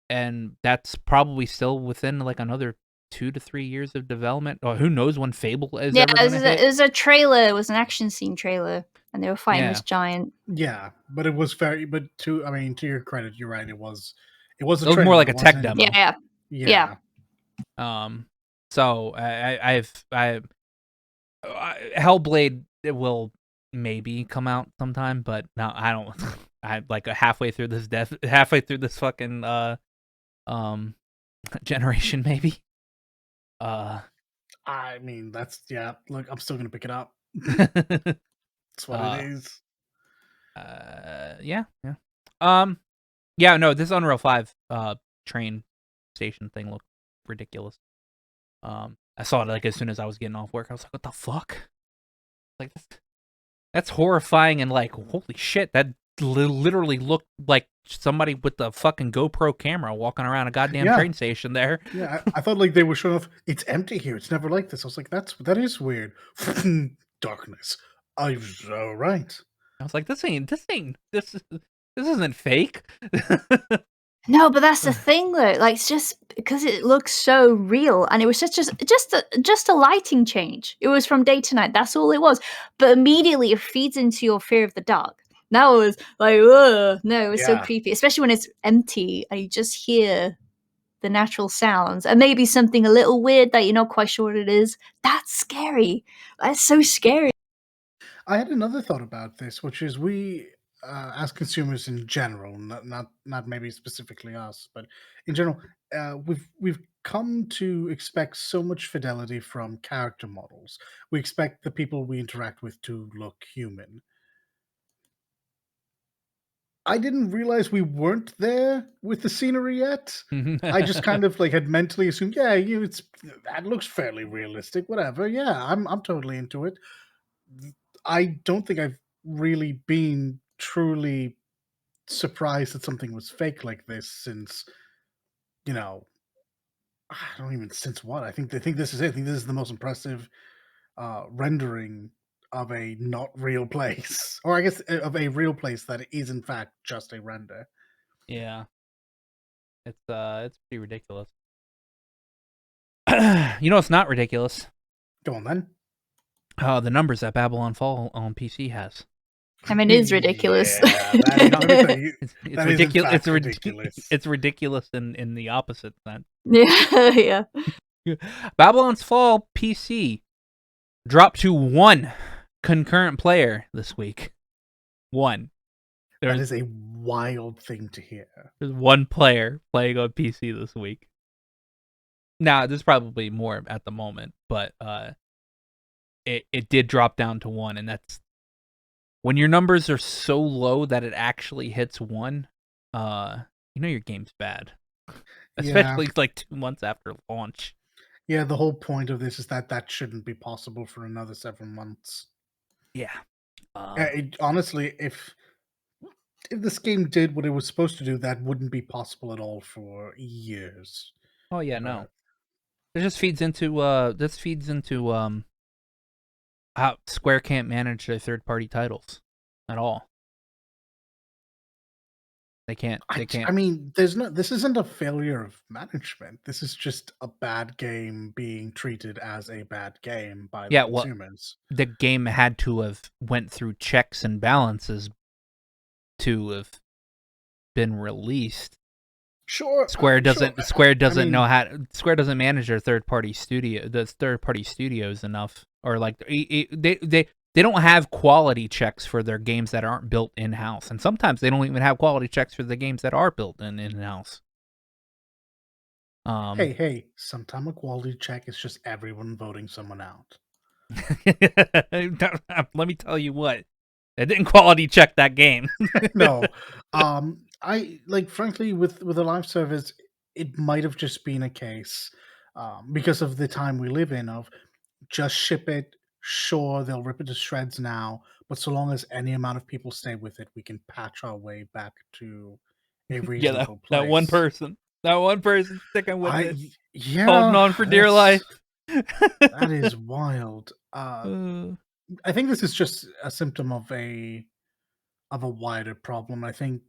and that's probably still within like another 2 to 3 years of development, or who knows when Fable is. Yeah, it was a trailer. It was an action scene trailer, and they were fighting this giant. Yeah, but it was very. But to your credit, you're right. It was a trailer. It was more like a tech demo. Yeah. So I've Hellblade, it will maybe come out sometime, but no, I don't. I like halfway through this fucking generation maybe. I mean, that's look, I'm still gonna pick it up. That's what it is. Yeah. No, this Unreal 5 train station thing looked ridiculous. I saw it like as soon as I was getting off work. I was like, "What the fuck?" Like that's horrifying and like, holy shit, that literally looked like somebody with the fucking GoPro camera walking around a goddamn Yeah. train station there. Yeah, I thought like they were showing off. It's empty here. It's never like this. I was like, that is weird. Darkness. I was right. I was like, this isn't fake. No, but that's the thing though. Like, it's just because it looks so real, and it was just a lighting change. It was from day to night. That's all it was. But immediately it feeds into your fear of the dark. That was like, ugh, no, it was so Yeah. creepy, especially when it's empty and you just hear the natural sounds and maybe something a little weird that you're not quite sure what it is. That's scary. That's so scary. I had another thought about this, which is we, as consumers in general, not maybe specifically us, but in general, we've come to expect so much fidelity from character models. We expect the people we interact with to look human. I didn't realize we weren't there with the scenery yet. I just kind of like had mentally assumed, yeah, that looks fairly realistic. Whatever, yeah, I'm totally into it. I don't think I've really been truly surprised that something was fake like this since, you know, I don't even since what. I think this is it. I think this is the most impressive rendering of a not real place, or I guess of a real place that is in fact just a render. Yeah. It's pretty ridiculous. It's not ridiculous. Go on then. The numbers that Babylon Fall on PC has. I mean, it is ridiculous. Yeah, let me tell you, It's that is in ridiculous. fact ridiculous. It's ridiculous in the opposite sense. Yeah. Babylon's Fall PC dropped to 1 concurrent player this week. 1. That is a wild thing to hear. There's 1 player playing on PC this week. Now, there's probably more at the moment, but it did drop down to 1, and that's when your numbers are so low that it actually hits 1. Your game's bad, especially like 2 months after launch. Yeah, the whole point of this is that shouldn't be possible for another several months. Yeah. Honestly, if this game did what it was supposed to do, that wouldn't be possible at all for years. Oh yeah, no. It just feeds into how Square can't manage their third-party titles at all. They can't. I mean, this isn't a failure of management. This is just a bad game being treated as a bad game by the consumers. Well, the game had to have went through checks and balances to have been released. Sure. Square doesn't manage their third-party studios enough, or like they don't have quality checks for their games that aren't built in-house. And sometimes they don't even have quality checks for the games that are built in-house. Hey, sometimes a quality check is just everyone voting someone out. Let me tell you what. They didn't quality check that game. No. I frankly with the live service, it might have just been a case because of the time we live in of just ship it. Sure, they'll rip it to shreds now, but so long as any amount of people stay with it, we can patch our way back to a reasonable place. That one person sticking with it, yeah, holding on for dear life. That is wild. I think this is just a symptom of a wider problem. I think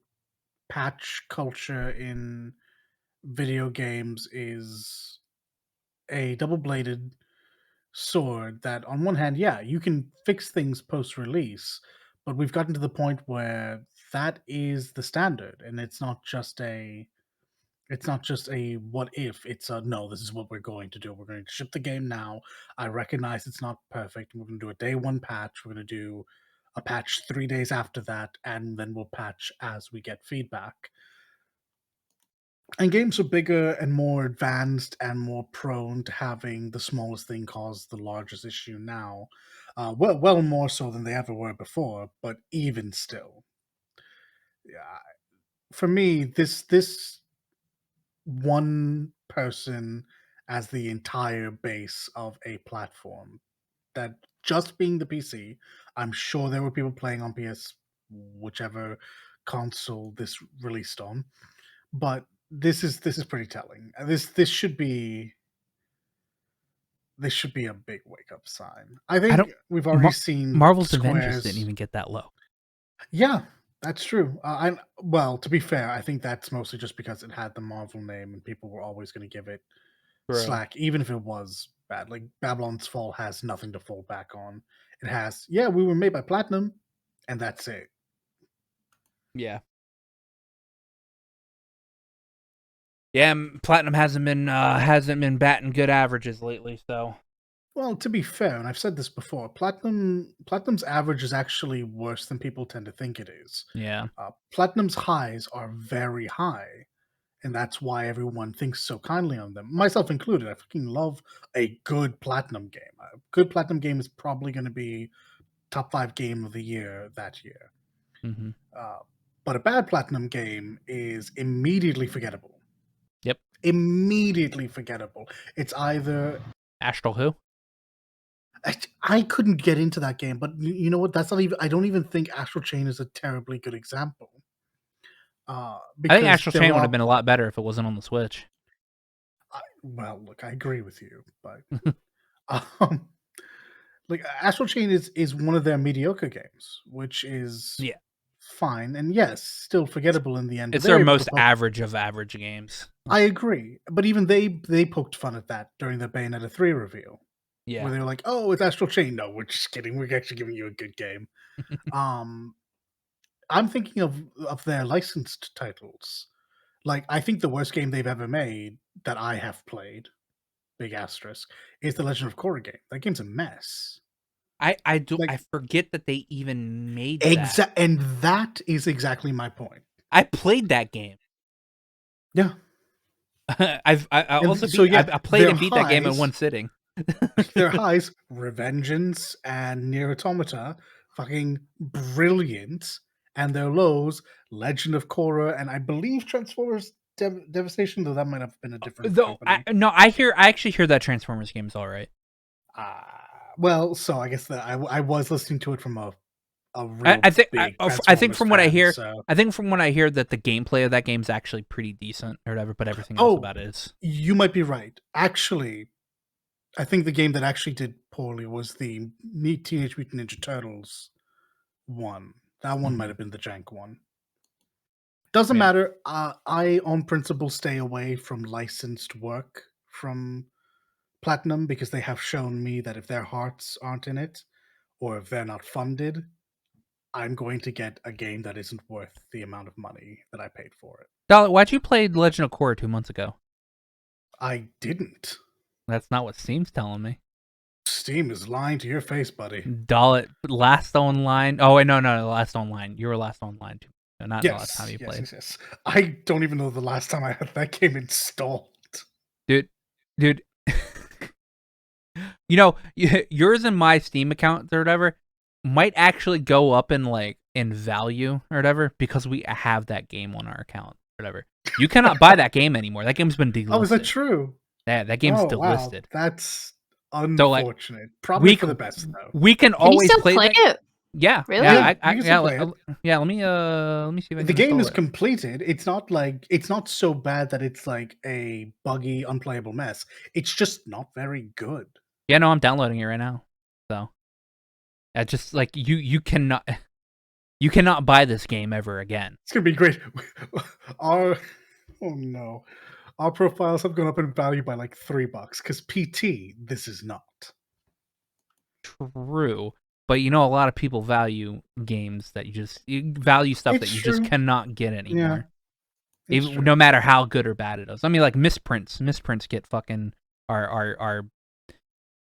patch culture in video games is a double-bladed sword that on one hand, yeah, you can fix things post-release, but we've gotten to the point where that is the standard, and it's not just a what if, it's a no, this is what we're going to do. We're going to ship the game now. I recognize it's not perfect. We're going to do a day 1 patch. We're going to do a patch 3 days after that, and then we'll patch as we get feedback. And games are bigger and more advanced and more prone to having the smallest thing cause the largest issue now. Well more so than they ever were before, but even still. Yeah, for me, this one person as the entire base of a platform. That just being the PC, I'm sure there were people playing on PS, whichever console this released on, but this is pretty telling. This should be a big wake up sign. I I think don't. we've already seen Marvel's Avengers didn't Square's. even get that low. Yeah, that's true. Well, to be fair, I think that's mostly just because it had the Marvel name, and people were always going to give it slack, even if it was bad. Like Babylon's Fall has nothing to fall back on. It has, yeah, we were made by Platinum, and that's it. Yeah. Yeah, Platinum hasn't been batting good averages lately, so. Well, to be fair, and I've said this before, Platinum's average is actually worse than people tend to think it is. Yeah. Platinum's highs are very high, and that's why everyone thinks so kindly on them, myself included. I fucking love a good Platinum game. A good Platinum game is probably going to be top 5 game of the year that year. Mm-hmm. But a bad Platinum game is immediately forgettable. Yep. Immediately forgettable. It's either Astral who? I couldn't get into that game, but you know what? That's not even. I don't even think Astral Chain is a terribly good example. I think Astral Chain would have been a lot better if it wasn't on the Switch. Well, look, I agree with you, but like Astral Chain is one of their mediocre games, which is fine, and yes, still forgettable in the end. It's their most average of average games. I agree, but even they poked fun at that during the Bayonetta 3 reveal. Yeah, where they were like, "Oh, it's Astral Chain." No, we're just kidding. We're actually giving you a good game. I'm thinking of their licensed titles. Like, I think the worst game they've ever made that I have played, big asterisk, is the Legend of Korra game. That game's a mess. I forget that they even made that. And that is exactly my point. I played that game. Yeah. I played and beat that game in one sitting. Their highs, Revengeance and Nier Automata, fucking brilliant. And their lows, Legend of Korra, and I believe Transformers Devastation, though that might have been a different company. I actually hear that Transformers game is all right. Well, so I guess that I was listening to it from a real I think from what I hear, so. I think from what I hear that the gameplay of that game is actually pretty decent or whatever, but everything else about it is. You might be right. Actually, I think the game that actually did poorly was the Teenage Mutant Ninja Turtles one. That one might have been the jank one. Doesn't matter. I, on principle, stay away from licensed work from Platinum because they have shown me that if their hearts aren't in it, or if they're not funded, I'm going to get a game that isn't worth the amount of money that I paid for it. Dollar, why'd you play Legend of Korra 2 months ago? I didn't. That's not what Steam's telling me. Steam is lying to your face, buddy. Dollar, last online. Oh, wait, no, last online. You were last online too. No, not the last time you played. Yes. I don't even know the last time I had that game installed. Dude. You know, yours and my Steam account or whatever might actually go up in value or whatever because we have that game on our account or whatever. You cannot buy that game anymore. That game's been delisted. Oh, is that true? Yeah, that game's delisted. Wow. That's unfortunate. Probably for the best though. We can always play it. Yeah. Really? Yeah. Let me see if I can. The game is completed. It's not so bad that it's like a buggy, unplayable mess. It's just not very good. Yeah, no, I'm downloading it right now. So, just like you cannot buy this game ever again. It's gonna be great. Our profiles have gone up in value by like $3 because PT. This is not true. But a lot of people value games that you value stuff that you just cannot get anymore. Yeah, even no matter how good or bad it is. I mean, like misprints get fucking are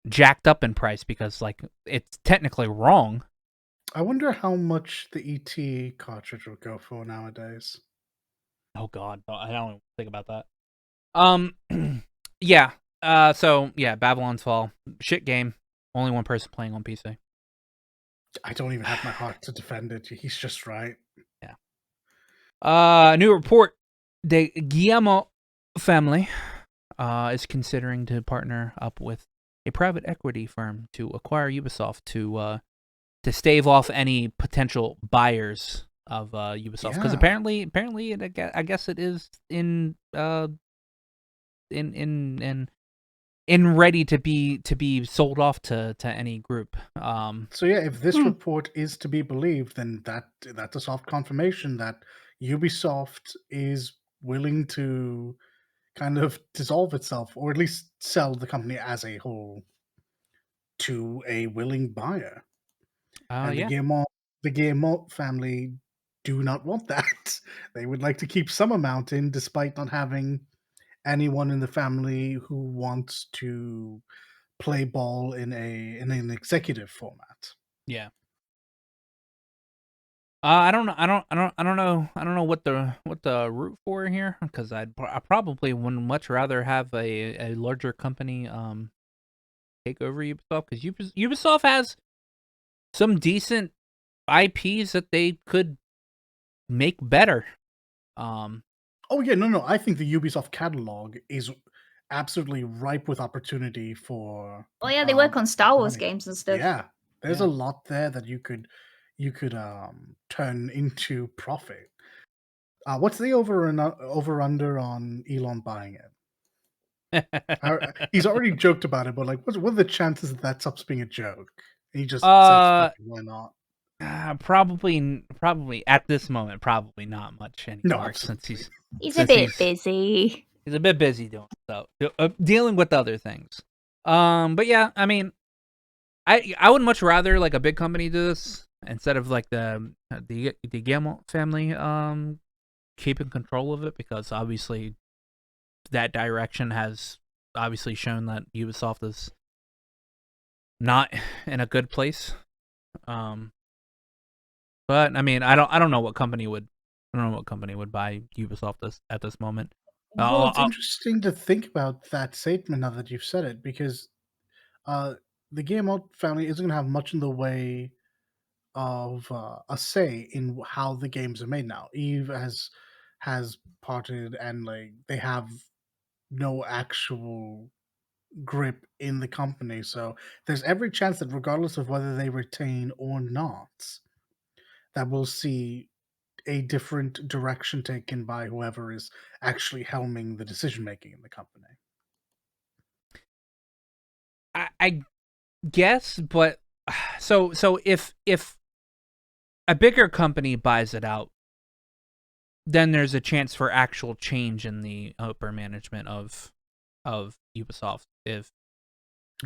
jacked up in price because it's technically wrong. I wonder how much the ET cartridge would go for nowadays. Oh God, I don't think about that. Yeah. So yeah, Babylon's Fall, shit game. Only one person playing on PC. I don't even have my heart to defend it. He's just right. Yeah. New report: the Guillermo family is considering to partner up with a private equity firm to acquire Ubisoft to stave off any potential buyers of Ubisoft, because Yeah. apparently, I guess it is in ready to be sold off to any group. So yeah, if this Hmm. report is to be believed, then that's a soft confirmation that Ubisoft is willing to kind of dissolve itself, or at least sell the company as a whole to a willing buyer. And Yeah. the Guillemot family do not want that. They would like to keep some amount in, despite not having anyone in the family who wants to play ball in an executive format. Yeah. I don't know. I don't know what the root for here, because I probably would much rather have a larger company take over Ubisoft, because Ubisoft has some decent IPs that they could make better. Oh yeah, no, I think the Ubisoft catalog is absolutely ripe with opportunity for Oh yeah, they work on Star Wars money. games and stuff. Yeah, there's Yeah. a lot there that you could turn into profit. What's the over under on Elon buying it? He's already joked about it, but like, what are the chances that that stops being a joke? And he just says, "Fuck it, why not?" Probably at this moment, probably not much No, anymore, since absolutely. He's a bit he's busy. a bit busy dealing with other things. But yeah, I mean, I would much rather like a big company do this instead of like the Guillemot family keeping control of it, because obviously that direction has obviously shown that Ubisoft is not in a good place. But I mean, I don't know what company would buy Ubisoft at this moment. Well, it's interesting to think about that statement now that you've said it, because uh, the Guillemot family isn't going to have much in the way of a say in how the games are made now. Eve has parted, and like they have no actual grip in the company. So there's every chance that regardless of whether they retain or not, that we'll see a different direction taken by whoever is actually helming the decision making in the company. I guess, but so if a bigger company buys it out, then there's a chance for actual change in the upper management of Ubisoft. If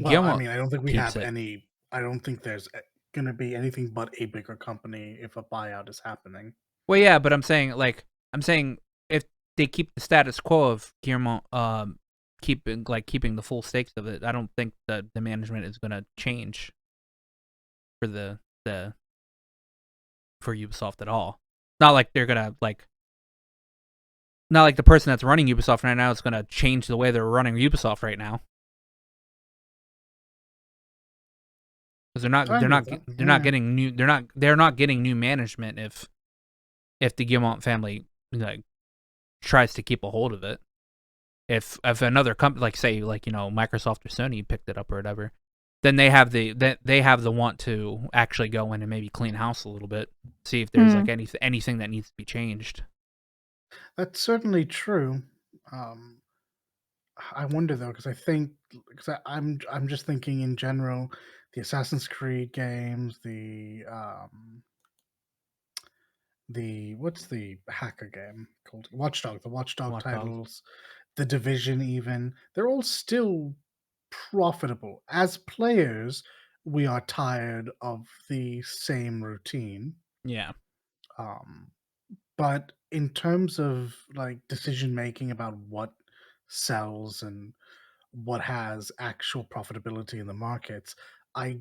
Well, I Guillemot mean, I don't think we keeps have it. any. I don't think there's going to be anything but a bigger company if a buyout is happening. Well, yeah, but I'm saying if they keep the status quo of Guillemot keeping the full stakes of it, I don't think that the management is going to change for for Ubisoft at all. Not like they're gonna not like the person that's running Ubisoft right now is gonna change the way they're running Ubisoft right now, because I agree with that. they're not getting new management if the Guillemot family like tries to keep a hold of it. If another company, like say Microsoft or Sony picked it up or whatever, then they have the want to actually go in and maybe clean house a little bit, see if there's like anything that needs to be changed. That's certainly true. I wonder though, because I'm just thinking in general, the Assassin's Creed games, the what's the hacker game called? Watchdog, the Watchdog Watch Dogs. titles, the Division, even they're all still profitable. As players, we are tired of the same routine. Yeah. Um, but in terms of like decision making about what sells and what has actual profitability in the markets, I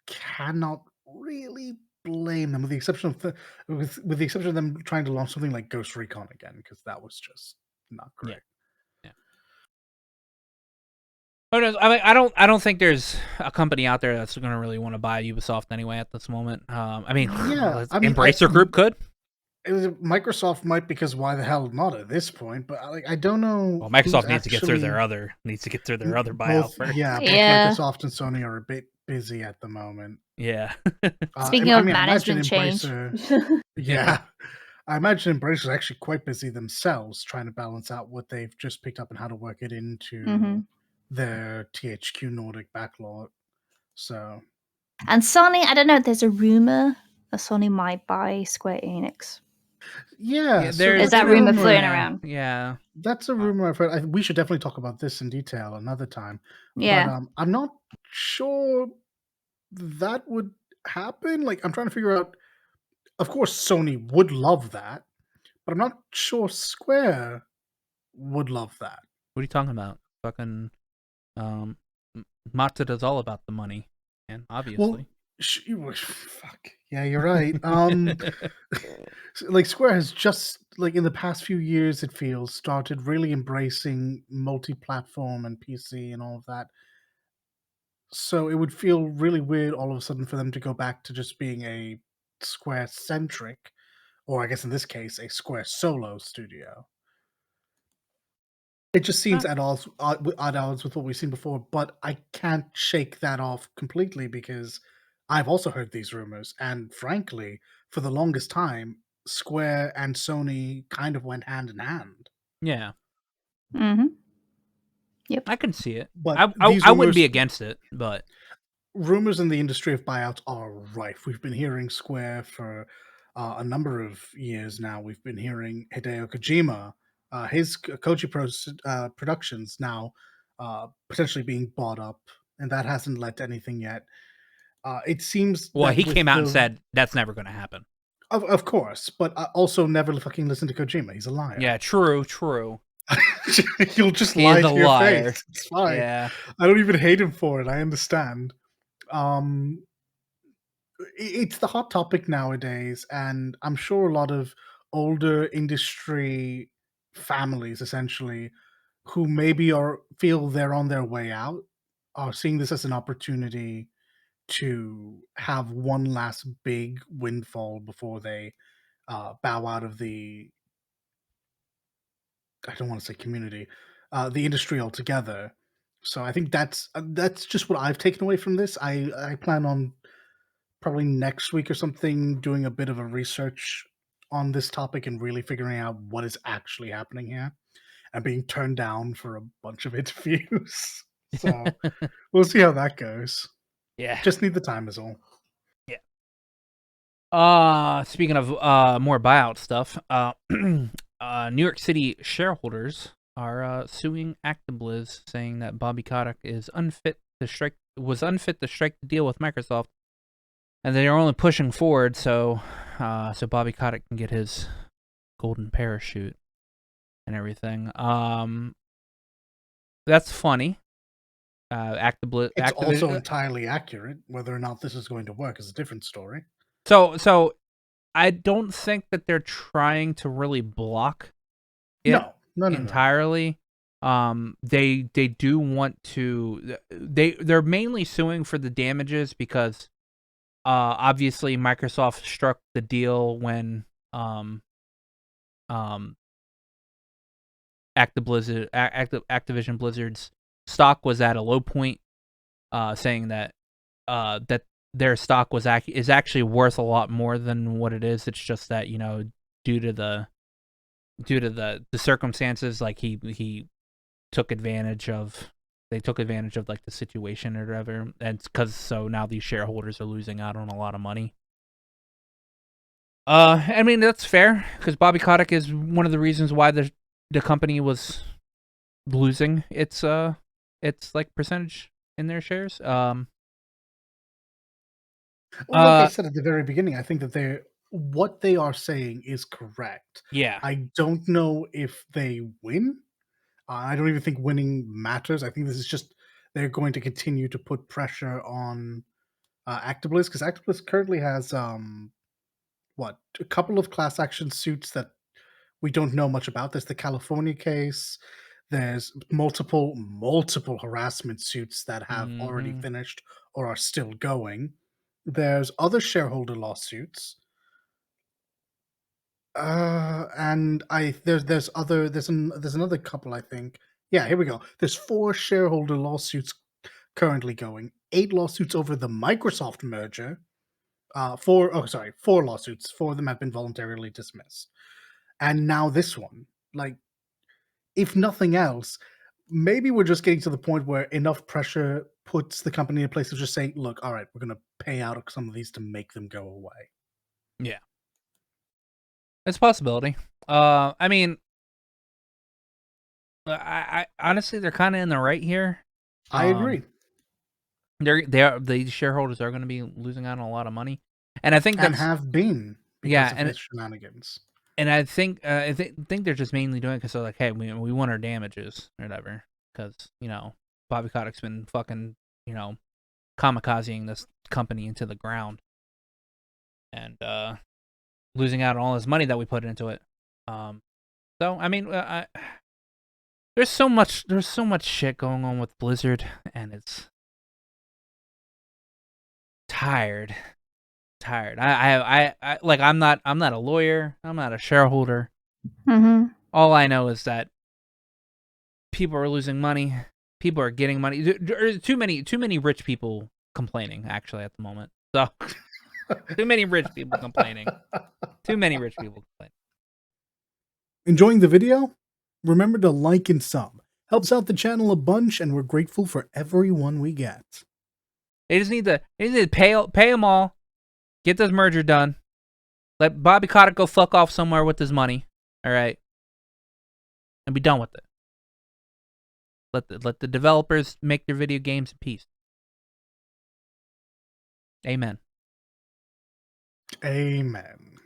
cannot really blame them, with the exception of with the exception of them trying to launch something like Ghost Recon again, because that was just not Yeah. great. Yeah. But I mean, I don't think there's a company out there that's gonna really want to buy Ubisoft anyway at this moment. I mean, Yeah, I mean, Embracer Group could. Microsoft might, because why the hell not at this point? But I don't know Well, who's Microsoft needs to get through actually their other buyout both. first. Yeah, both Yeah. Microsoft and Sony are a bit busy at the moment. Yeah. Speaking I of mean, I imagine management change. Embracer. Yeah. Yeah, I imagine Embracer is actually quite busy themselves trying to balance out what they've just picked up and how to work it into hmm their THQ Nordic backlog. So And Sony, I don't know, there's a rumor that Sony might buy Square Enix. yeah, Yeah, so Is that's a that rumor rumor. floating yeah, around? yeah. That's a rumor I've heard. We should definitely talk about this in detail another time. But Yeah. I'm not sure that would happen. Like, I'm trying to figure out. Of course, Sony would love that, but I'm not sure Square would love that. What are you talking about? Fucking um Matsuda's all about the money, and Well, obviously. fuck. Yeah, you're right. Like Square has just like in the past few years, it feels started really embracing multi-platform and PC and all of that. So it would feel really weird all of a sudden for them to go back to just being a Square centric, or I guess in this case, a Square solo studio. It just seems Huh. at odds with what we've seen before, but I can't shake that off completely because I've also heard these rumors, and frankly, for the longest time, Square and Sony kind of went hand in hand. Yeah. hmm Yep. I can see it. But I wouldn't be against it, but rumors in the industry of buyouts are rife. We've been hearing Square for a number of years now. We've been hearing Hideo Kojima, his Productions now potentially being bought up, and that hasn't led to anything yet. It seems well, that he with came out and said that's never going to happen. of course, but also never fucking listen to Kojima. He's a liar. Yeah, true. He'll just He lie is a to your liar. face. It's fine. Yeah. I don't even hate him for it. I understand. Um, it's the hot topic nowadays, and I'm sure a lot of older industry families, essentially, who maybe are feel they're on their way out, are seeing this as an opportunity to have one last big windfall before they bow out of the. I don't want to say community, the industry altogether. So I think that's just what I've taken away from this. I plan on probably next week or something doing a bit of a research on this topic and really figuring out what is actually happening here and being turned down for a bunch of interviews. So we'll see how that goes. Yeah. Just need the time is all. Speaking of more buyout stuff, New York City shareholders are suing ActiBliz, saying that Bobby Kotick was unfit to strike the deal with Microsoft, and they are only pushing forward so Bobby Kotick can get his golden parachute and everything. That's funny. It's also Activision. entirely accurate. Whether or not this is going to work is a different story. So I don't think that they're trying to really block it No. entirely. They do want to. They're mainly suing for the damages because obviously Microsoft struck the deal when Activision Blizzard's stock was at a low point, saying that their stock is actually worth a lot more than what it is. It's just that, due to the circumstances, like he took advantage of like the situation or whatever, and so now these shareholders are losing out on a lot of money. I mean, that's fair because Bobby Kotick is one of the reasons why the company was losing its like percentage in their shares. Well, like I said at the very beginning, I think that what they are saying is correct. Yeah. I don't know if they win. I don't even think winning matters. I think this is just they're going to continue to put pressure on ActiBliz because ActiBliz currently has a couple of class action suits that we don't know much about. There's the California case. There's multiple harassment suits that have already Mhm. finished or are still going. There's other shareholder lawsuits. And there's another couple, I think. Yeah, here we go. There's 4 shareholder lawsuits currently going. 8 lawsuits over the Microsoft merger. 4 lawsuits. 4 of them have been voluntarily dismissed. And now this one. Like, if nothing else, maybe we're just getting to the point where enough pressure puts the company in a place of just saying, look, all right, we're going to pay out some of these to make them go away. Yeah. It's a possibility. I mean, I honestly, they're kind of in the right here. I agree. The shareholders are going to be losing out on a lot of money, and I think And have been because of his shenanigans. And I think they're just mainly doing it because they're like, hey, we want our damages or whatever, because Bobby Kotick's been fucking kamikazing this company into the ground, and losing out on all his money that we put into it. So I mean, there's so much shit going on with Blizzard, and it's tired. I like, I'm not a lawyer. I'm not a shareholder. Mm-hmm. All I know is that people are losing money. People are getting money. There are too many rich people complaining, actually, at the moment. So too many rich people complaining. Too many rich people complaining. Enjoying the video? Remember to like and sub. Helps out the channel a bunch, and we're grateful for everyone we get. They just need to pay them all. Get this merger done. Let Bobby Kotick go fuck off somewhere with his money. All right, and be done with it. Let the developers make their video games in peace. Amen. Amen.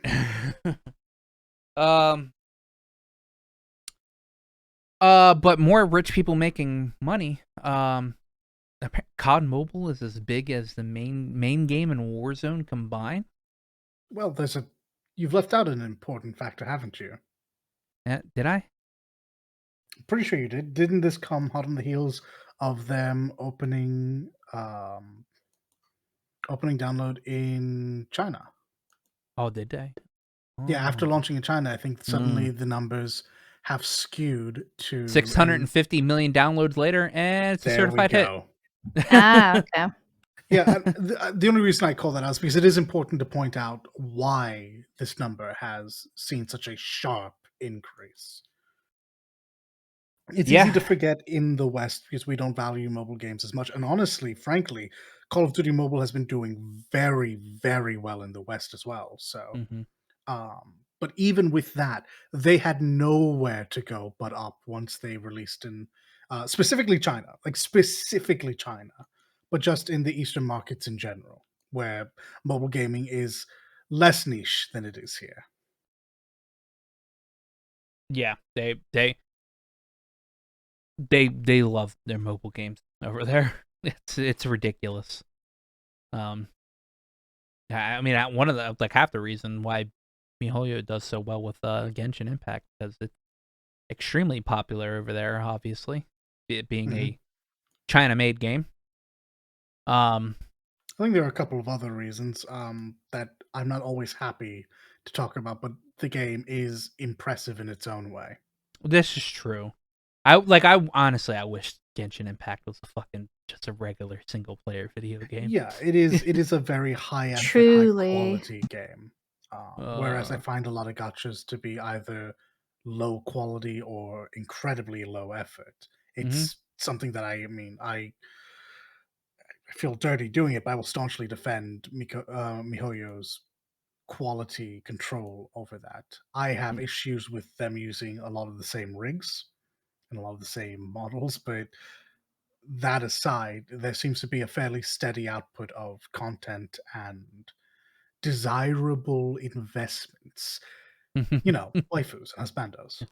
But more rich people making money. COD Mobile is as big as the main game and Warzone combined. Well, you've left out an important factor, haven't you? Did I? I'm pretty sure you did. Didn't this come hot on the heels of them opening download in China? Oh, did they? Yeah, after launching in China, I think suddenly the numbers have skewed to 650 million downloads later, and it's a certified hit. Okay. Yeah, the only reason I call that out is because it is important to point out why this number has seen such a sharp increase. It's easy to forget in the West because we don't value mobile games as much. And honestly, frankly, Call of Duty Mobile has been doing very, very well in the West as well. So, but even with that, they had nowhere to go but up once they released in specifically China, but just in the Eastern markets in general, where mobile gaming is less niche than it is here. Yeah, they love their mobile games over there. It's ridiculous. I mean, one of the half the reason why MiHoYo does so well with Genshin Impact, because it's extremely popular over there. Obviously, it being a China-made game. I think there are a couple of other reasons that I'm not always happy to talk about, but the game is impressive in its own way. This is true. I honestly, I wish Genshin Impact was just a regular single player video game. Yeah, it is a very high-end, high quality game. Whereas I find a lot of gachas to be either low quality or incredibly low effort. It's something that I feel dirty doing it, but I will staunchly defend MiHoYo's quality control over that. I have issues with them using a lot of the same rigs and a lot of the same models, but that aside, there seems to be a fairly steady output of content and desirable investments. Waifus and husbandos.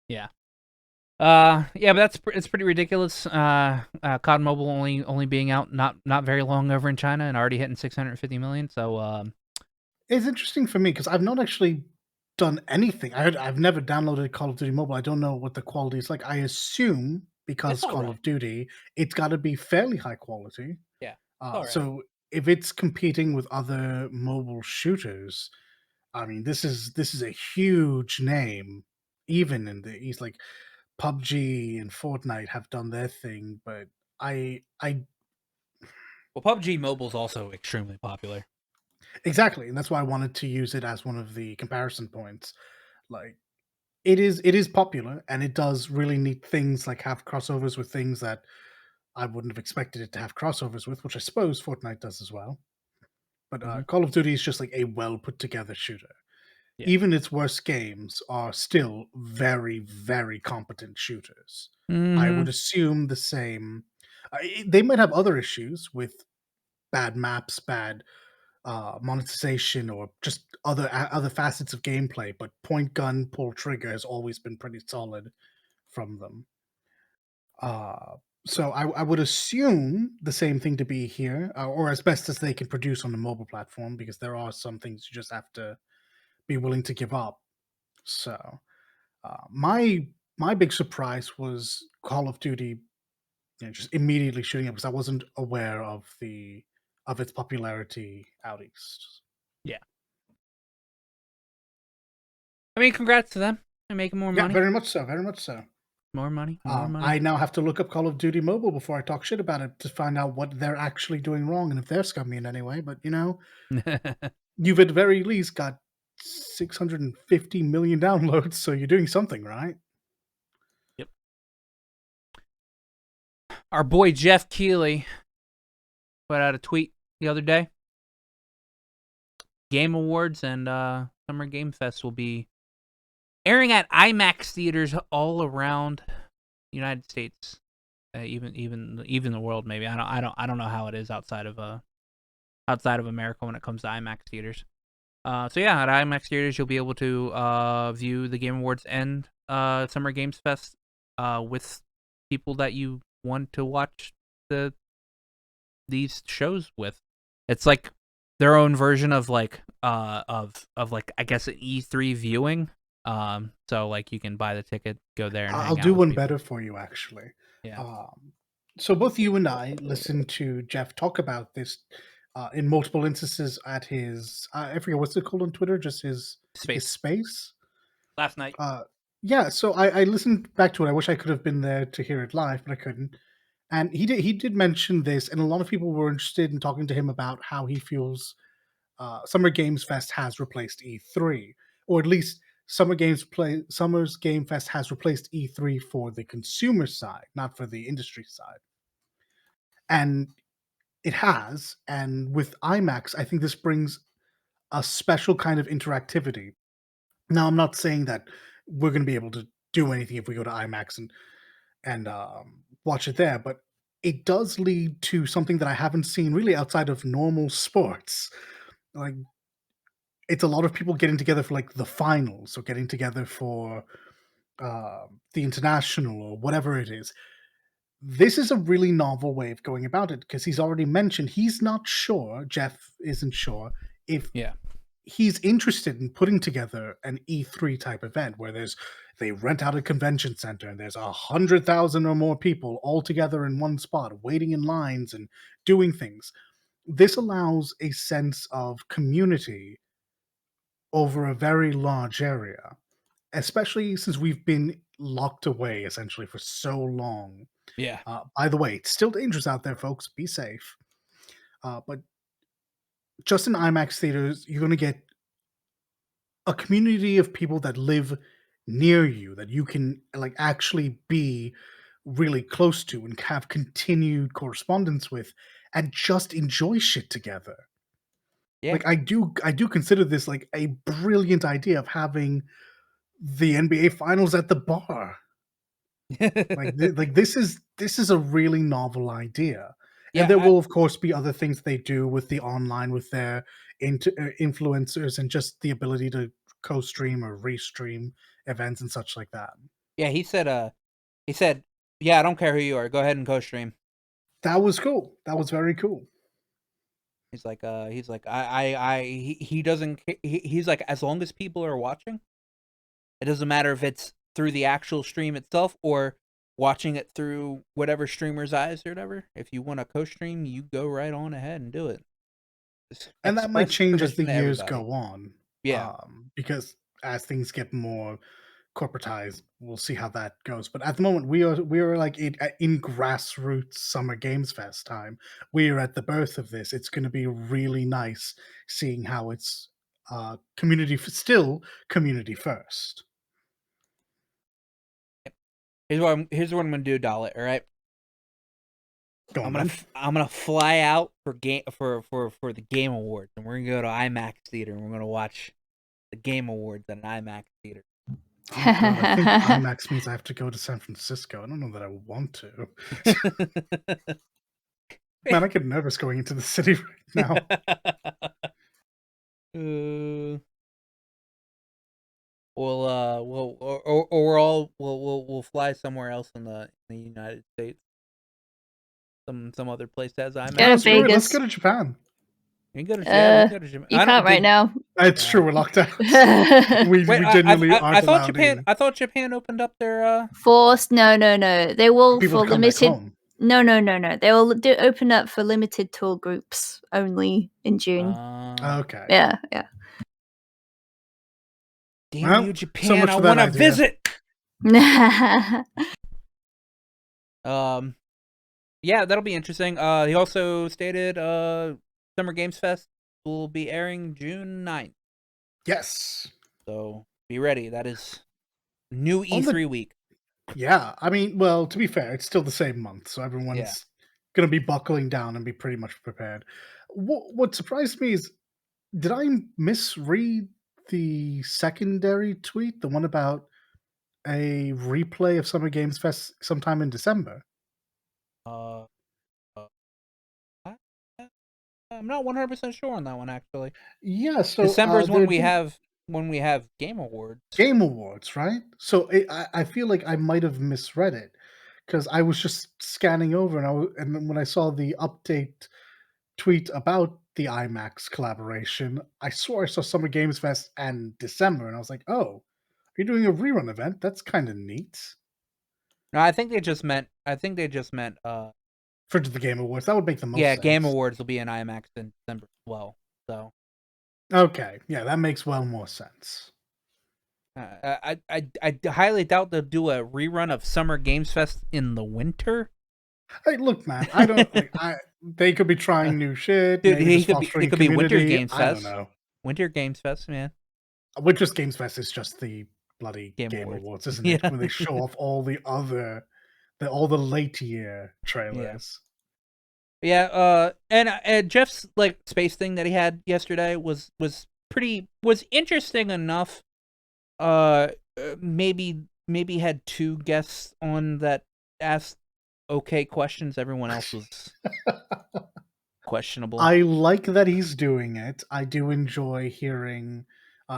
Yeah. Yeah, but it's pretty ridiculous. COD Mobile only being out not very long over in China and already hitting 650 million. So it's interesting for me because I've not actually done anything. I've never downloaded Call of Duty Mobile. I don't know what the quality is like. I assume because Call of Duty, it's got to be fairly high quality. Yeah. So if it's competing with other mobile shooters, I mean, this is a huge name, even in the East. Like PUBG and Fortnite have done their thing, but I Well, PUBG Mobile's also extremely popular. exactly, and that's why I wanted to use it as one of the comparison points. Like it is popular, and it does really neat things like have crossovers with things that I wouldn't have expected it to have crossovers with, which I suppose Fortnite does as well. But Mhm. Call of Duty is just like a well put together shooter. Yeah. Even its worst games are still very, very competent shooters. I would Mhm. assume the same. They might have other issues with bad maps, bad monetization, or just other facets of gameplay. But point gun pull trigger has always been pretty solid from them. Uh, so I would assume the same thing to be here, or as best as they can produce on the mobile platform, because there are some things you just have to be willing to give up. So my big surprise was Call of Duty, just immediately shooting up because I wasn't aware of its popularity out east. Yeah. I mean, congrats to them. They're making more Yeah, money. very much so, very much so. More money. More I money. now have to look up Call of Duty Mobile before I talk shit about it to find out what they're actually doing wrong and if they're scummy in any way. But you've at the very least got 650 million downloads, so you're doing something right. Yep. Our boy Jeff Keighley put out a tweet the other day. Game Awards and Summer Game Fest will be airing at IMAX theaters all around the United States, even the world. Maybe I don't know how it is outside of America when it comes to IMAX theaters. So yeah, at IMAX theaters you'll be able to view the Game Awards and Summer Games Fest with people that you want to watch these shows with. It's like their own version of like like I guess an E3 viewing. So like you can buy the ticket, go there and I'll hang out do with one people. better for you, actually. Yeah. So both you and I listened to Jeff talk about this in multiple instances at his I forget what's it called on Twitter, just his Space. space. Last night. Yeah, so I listened back to it. I wish I could have been there to hear it live, but I couldn't. And he did mention this, and a lot of people were interested in talking to him about how he feels Summer Games Fest has replaced E3, or at least Summer's Game Fest has replaced E3 for the consumer side, not for the industry side. And it has, and with IMAX, I think this brings a special kind of interactivity. Now, I'm not saying that we're going to be able to do anything if we go to IMAX and watch it there, but it does lead to something that I haven't seen really outside of normal sports. Like it's a lot of people getting together for like the finals or getting together for the international or whatever it is. This is a really novel way of going about it because he's already mentioned he's not sure, Jeff isn't sure, if Yeah. he's interested in putting together an E3 type event where they rent out a convention center and there's 100,000 or more people all together in one spot, waiting in lines and doing things. This allows a sense of community over a very large area, especially since we've been locked away essentially for so long. Yeah. By the way, it's still dangerous out there, folks. Be safe. But just in IMAX theaters, you're going to get a community of people that live near you that you can like actually be really close to and have continued correspondence with and just enjoy shit together. Yeah. Like I do consider this like a brilliant idea of having the NBA finals at the bar. Like this is a really novel idea, and Yeah. there will of course be other things they do with the online with their influencers and just the ability to co-stream or restream events and such like that. Yeah. He said, yeah, I don't care who you are. Go ahead and co-stream. That was cool. That was very cool. He's like, he doesn't, he's like, as long as people are watching, it doesn't matter if it's through the actual stream itself or watching it through whatever streamer's eyes or whatever. If you want to co-stream, you go right on ahead and do it. Just And that might express change as the permission to years everybody. go on. Yeah. Because as things get more corporatized, we'll see how that goes. But at the moment, we are like in grassroots Summer Games Fest time. We are at the birth of this. It's going to be really nice seeing how it's still community first. Here's what I'm gonna do, Dalit. All right. Go on, man. I'm gonna fly out for the Game Awards, and we're gonna go to IMAX theater, and we're gonna watch the Game Awards at an IMAX theater. Oh, God, I think IMAX means I have to go to San Francisco. I don't know that I want to. Man, I get nervous going into the city right now. We'll fly somewhere else in the United States. Some other place that has IMAX. Go to Screw it, let's Vegas. go to Japan. You can go to Japan. You can't right now. It's true, we're locked out. we Wait, genuinely aren't I thought allowed Japan. in. I thought Japan opened up their. Forced? No. They will People for to come back limited. home. No. They will open up for limited tour groups only in June. Okay. Yeah. Damn Well, you, Japan! so much I for that want to idea. visit. Yeah, that'll be interesting. He also stated Summer Games Fest will be airing June 9th. Yes. So be ready. That is new E3 week. Yeah, I mean, well, to be fair, it's still the same month, so everyone's going to be buckling down and be pretty much prepared. What surprised me is, did I misread the secondary tweet, the one about a replay of Summer Games Fest sometime in December? I'm not 100% sure on that one, actually. Yeah, so December is when we have Game Awards. Game Awards, right? So I feel like I might have misread it because I was just scanning over and then when I saw the update tweet about the IMAX collaboration, I swore I saw Summer Games Fest and December, and I was like, "Oh, you're doing a rerun event? That's kind of neat." No, I think they just meant. For the Game Awards, that would make the most sense. Game Awards will be in IMAX in December as well. So. Okay, yeah, that makes well more sense. I highly doubt they'll do a rerun of Summer Games Fest in the winter. Hey, look, man, I don't. They could be trying new shit. Dude, maybe it could be Winter Games Fest. I don't know. Winter Games Fest, man. Winter Games Fest is just the bloody Game Awards, isn't it? Yeah. When they show off all the late year trailers. Yeah. And Jeff's space thing that he had yesterday was interesting enough. Maybe had two guests on that asked okay questions. Everyone else was questionable. I like that he's doing it. I do enjoy hearing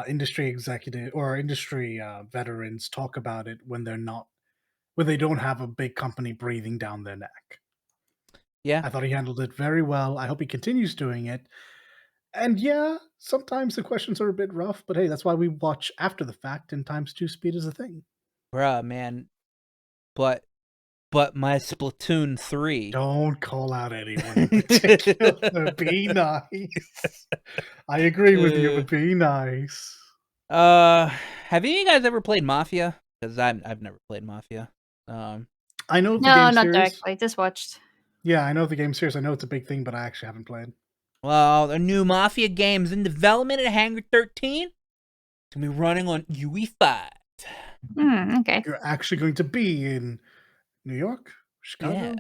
industry executive or industry veterans talk about it when they don't have a big company breathing down their neck. Yeah, I thought he handled it very well. I hope he continues doing it. And yeah, sometimes the questions are a bit rough, but hey, that's why we watch after the fact, and times 2 speed is a thing. Bruh, man. But my Splatoon 3. Don't call out anyone in particular. Be nice. I agree with you, but be nice. Have you guys ever played Mafia? Because I've never played Mafia. I know the game not series. directly. Just watched. Yeah, I know the game series. I know it's a big thing, but I actually haven't played. Well, the new Mafia game's in development at Hangar 13. It's gonna be running on UE5. Okay. You're actually going to be in New York, Chicago,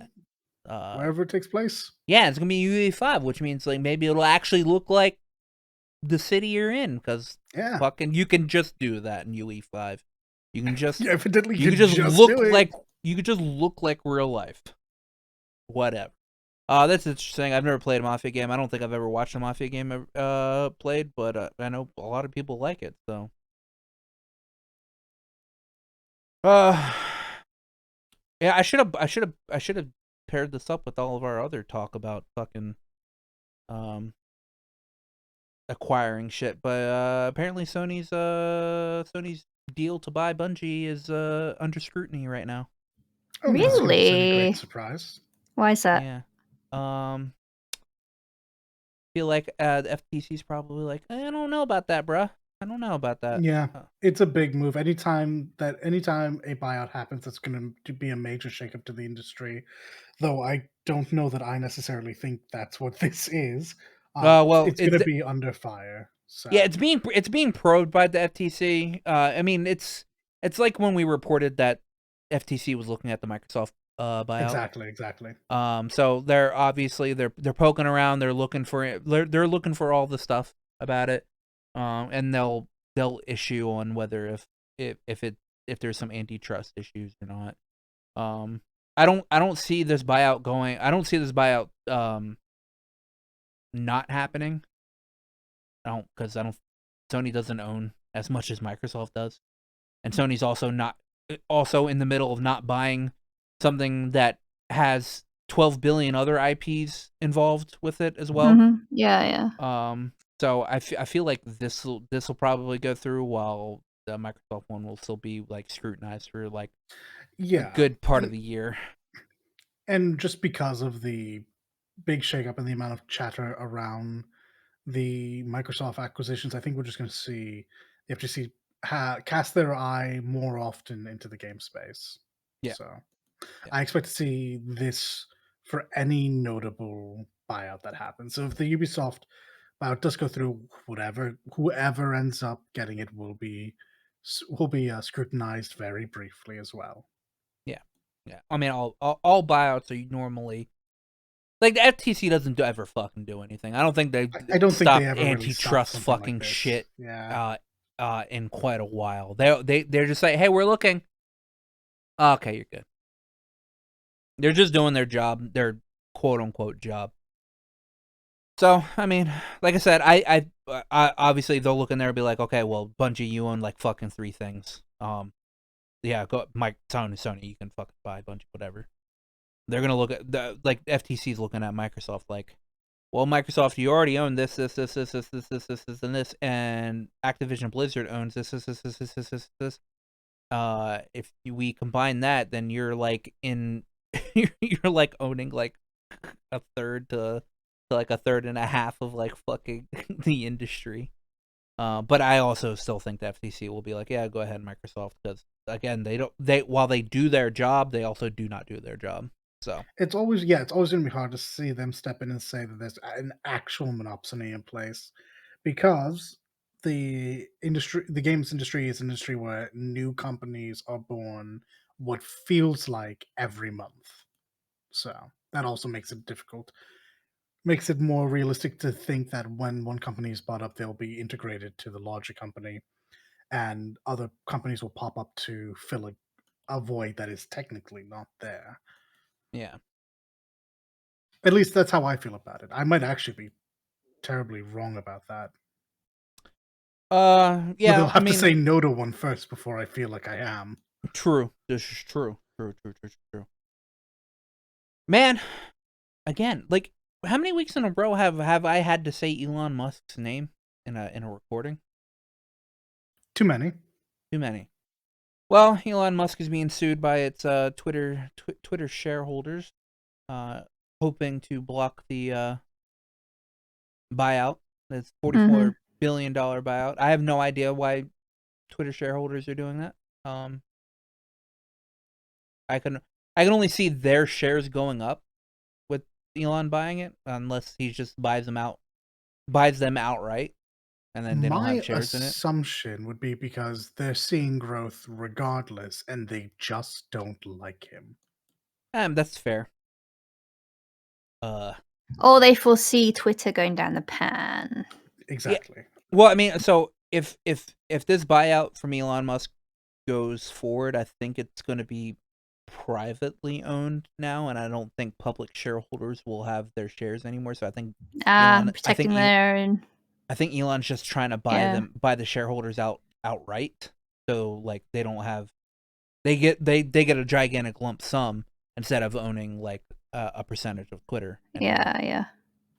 wherever it takes place. Yeah, it's gonna be UE5, which means maybe it'll actually look like the city you're in, because fucking you can just do that in UE5. You can just evidently you can just look like real life. Whatever. That's interesting. I've never played a Mafia game. I don't think I've ever watched a Mafia game played, but I know a lot of people like it. So, yeah, I should have paired this up with all of our other talk about fucking acquiring shit. But apparently Sony's deal to buy Bungie is under scrutiny right now. Oh, really? Great surprise. Why is that? Yeah. Feel like the FTC's probably like, I don't know about that, bruh. I don't know about that. Yeah, it's a big move. Anytime a buyout happens, that's going to be a major shakeup to the industry. Though I don't know that I necessarily think that's what this is. Well, It's going to be under fire. So yeah, it's being probed by the FTC. I mean, it's like when we reported that FTC was looking at the Microsoft buyout. exactly. So they're obviously they're poking around. They're looking for it. They're looking for all the stuff about it. And they'll issue on whether if there's some antitrust issues or not. I don't see this buyout going. I don't see this buyout not happening. Because Sony doesn't own as much as Microsoft does, and Sony's also in the middle of not buying something that has 12 billion other IPs involved with it as well. Mm-hmm. Yeah. So I feel like this will probably go through, while the Microsoft one will still be like scrutinized for like a good part of the year. And just because of the big shakeup and the amount of chatter around the Microsoft acquisitions, I think we're just going to see the FTC cast their eye more often into the game space. Yeah. So I expect to see this for any notable buyout that happens. So if the Ubisoft buyout does go through, whoever ends up getting it will be scrutinized very briefly as well. Yeah. I mean, all buyouts are normally like the FTC doesn't ever fucking do anything. I don't think they stopped antitrust really fucking like shit. Yeah. In quite a while. They're just like, hey, we're looking. Okay, you're good. They're just doing their job, their quote unquote job. So I mean, like I said, I obviously they'll look in there and be like, okay, well, Bungie, you own like fucking 3 things. Yeah, go Sony, you can fucking buy Bungie, whatever. They're gonna look at like FTC's looking at Microsoft like, well, Microsoft, you already own this, and this, and Activision Blizzard owns this. If we combine that, then you're like you're like owning like a third to like a third and a half of like fucking the industry. But I also still think the FTC will be like, yeah, go ahead, Microsoft, because again, while they do their job, they also do not do their job. So it's always going to be hard to see them step in and say that there's an actual monopoly in place, because the games industry is an industry where new companies are born what feels like every month. So that also makes it difficult. Makes it more realistic to think that when one company is bought up, they'll be integrated to the larger company, and other companies will pop up to fill a void that is technically not there. Yeah. At least that's how I feel about it. I might actually be terribly wrong about that. Yeah. But they'll have to say no to one first before I feel like I am. True. This is true. True. Man, again, like, how many weeks in a row have I had to say Elon Musk's name in a recording? Too many. Too many. Well, Elon Musk is being sued by its Twitter shareholders, hoping to block the buyout. It's $44 billion buyout. I have no idea why Twitter shareholders are doing that. I can only see their shares going up with Elon buying it, unless he just buys them outright, and then they don't have shares in it. My assumption would be because they're seeing growth regardless, and they just don't like him. That's fair. Or they foresee Twitter going down the pan. Exactly. Yeah. Well, I mean, so if this buyout from Elon Musk goes forward, I think it's going to be privately owned now, and I don't think public shareholders will have their shares anymore. So I think protecting their own. I think Elon's just trying to buy the shareholders outright. So like they don't have they get a gigantic lump sum instead of owning like a percentage of Twitter. Anymore. Yeah.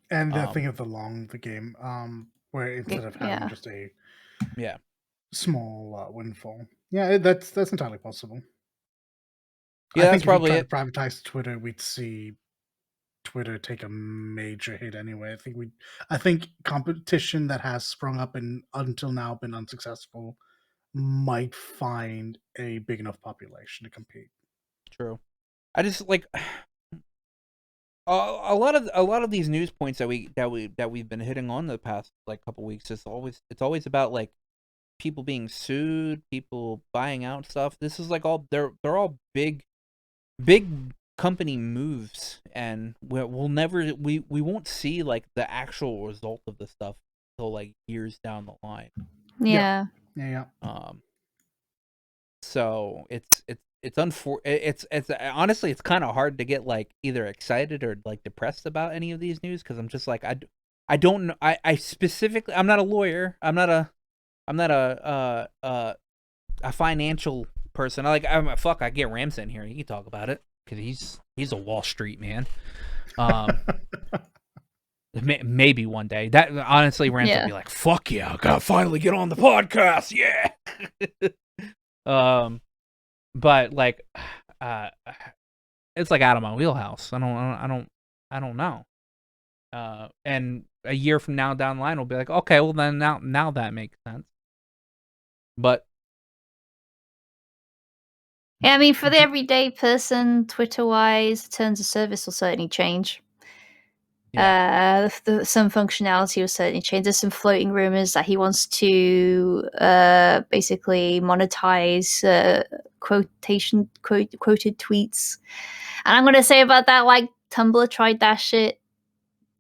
And they're thinking of the game, where instead of having just a small windfall. Yeah, that's entirely possible. Yeah, I think that's probably if you try to privatize Twitter, we'd see Twitter take a major hit anyway. I think competition that has sprung up and until now been unsuccessful might find a big enough population to compete. True. I just like a lot of these news points that we've been hitting on the past like couple weeks. It's always about like people being sued, people buying out stuff. This is like all they're all big company moves, and we'll never we won't see like the actual result of the stuff until like years down the line. Yeah. So it's honestly it's kind of hard to get like either excited or like depressed about any of these news, because I'm just like I don't know. I specifically, I'm not a lawyer. I'm not a financial person. I get Ramsey in here. He can talk about it because he's a Wall Street man. Maybe one day. That honestly, Ramsey would be like, "Fuck yeah, I gotta finally get on the podcast." Yeah. But like, it's like out of my wheelhouse. I don't know. And a year from now down the line, we'll be like, okay, well then now that makes sense. But yeah, I mean, for the everyday person, Twitter-wise, terms of service will certainly change. Some functionality will certainly change. There's some floating rumors that he wants to basically monetize quoted tweets. And I'm gonna say about that, like, Tumblr tried that shit.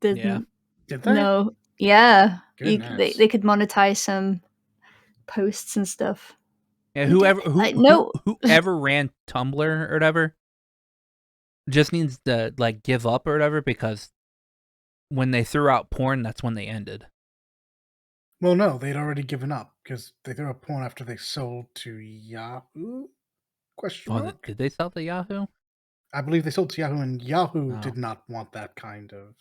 Didn't. Did they? No. Yeah. Goodness. They could monetize some posts and stuff. Yeah, whoever ran Tumblr or whatever just needs to like give up or whatever, because when they threw out porn, that's when they ended. Well, no, they'd already given up because they threw out porn after they sold to Yahoo? Question mark? Did they sell to Yahoo? I believe they sold to Yahoo, and Yahoo did not want that kind of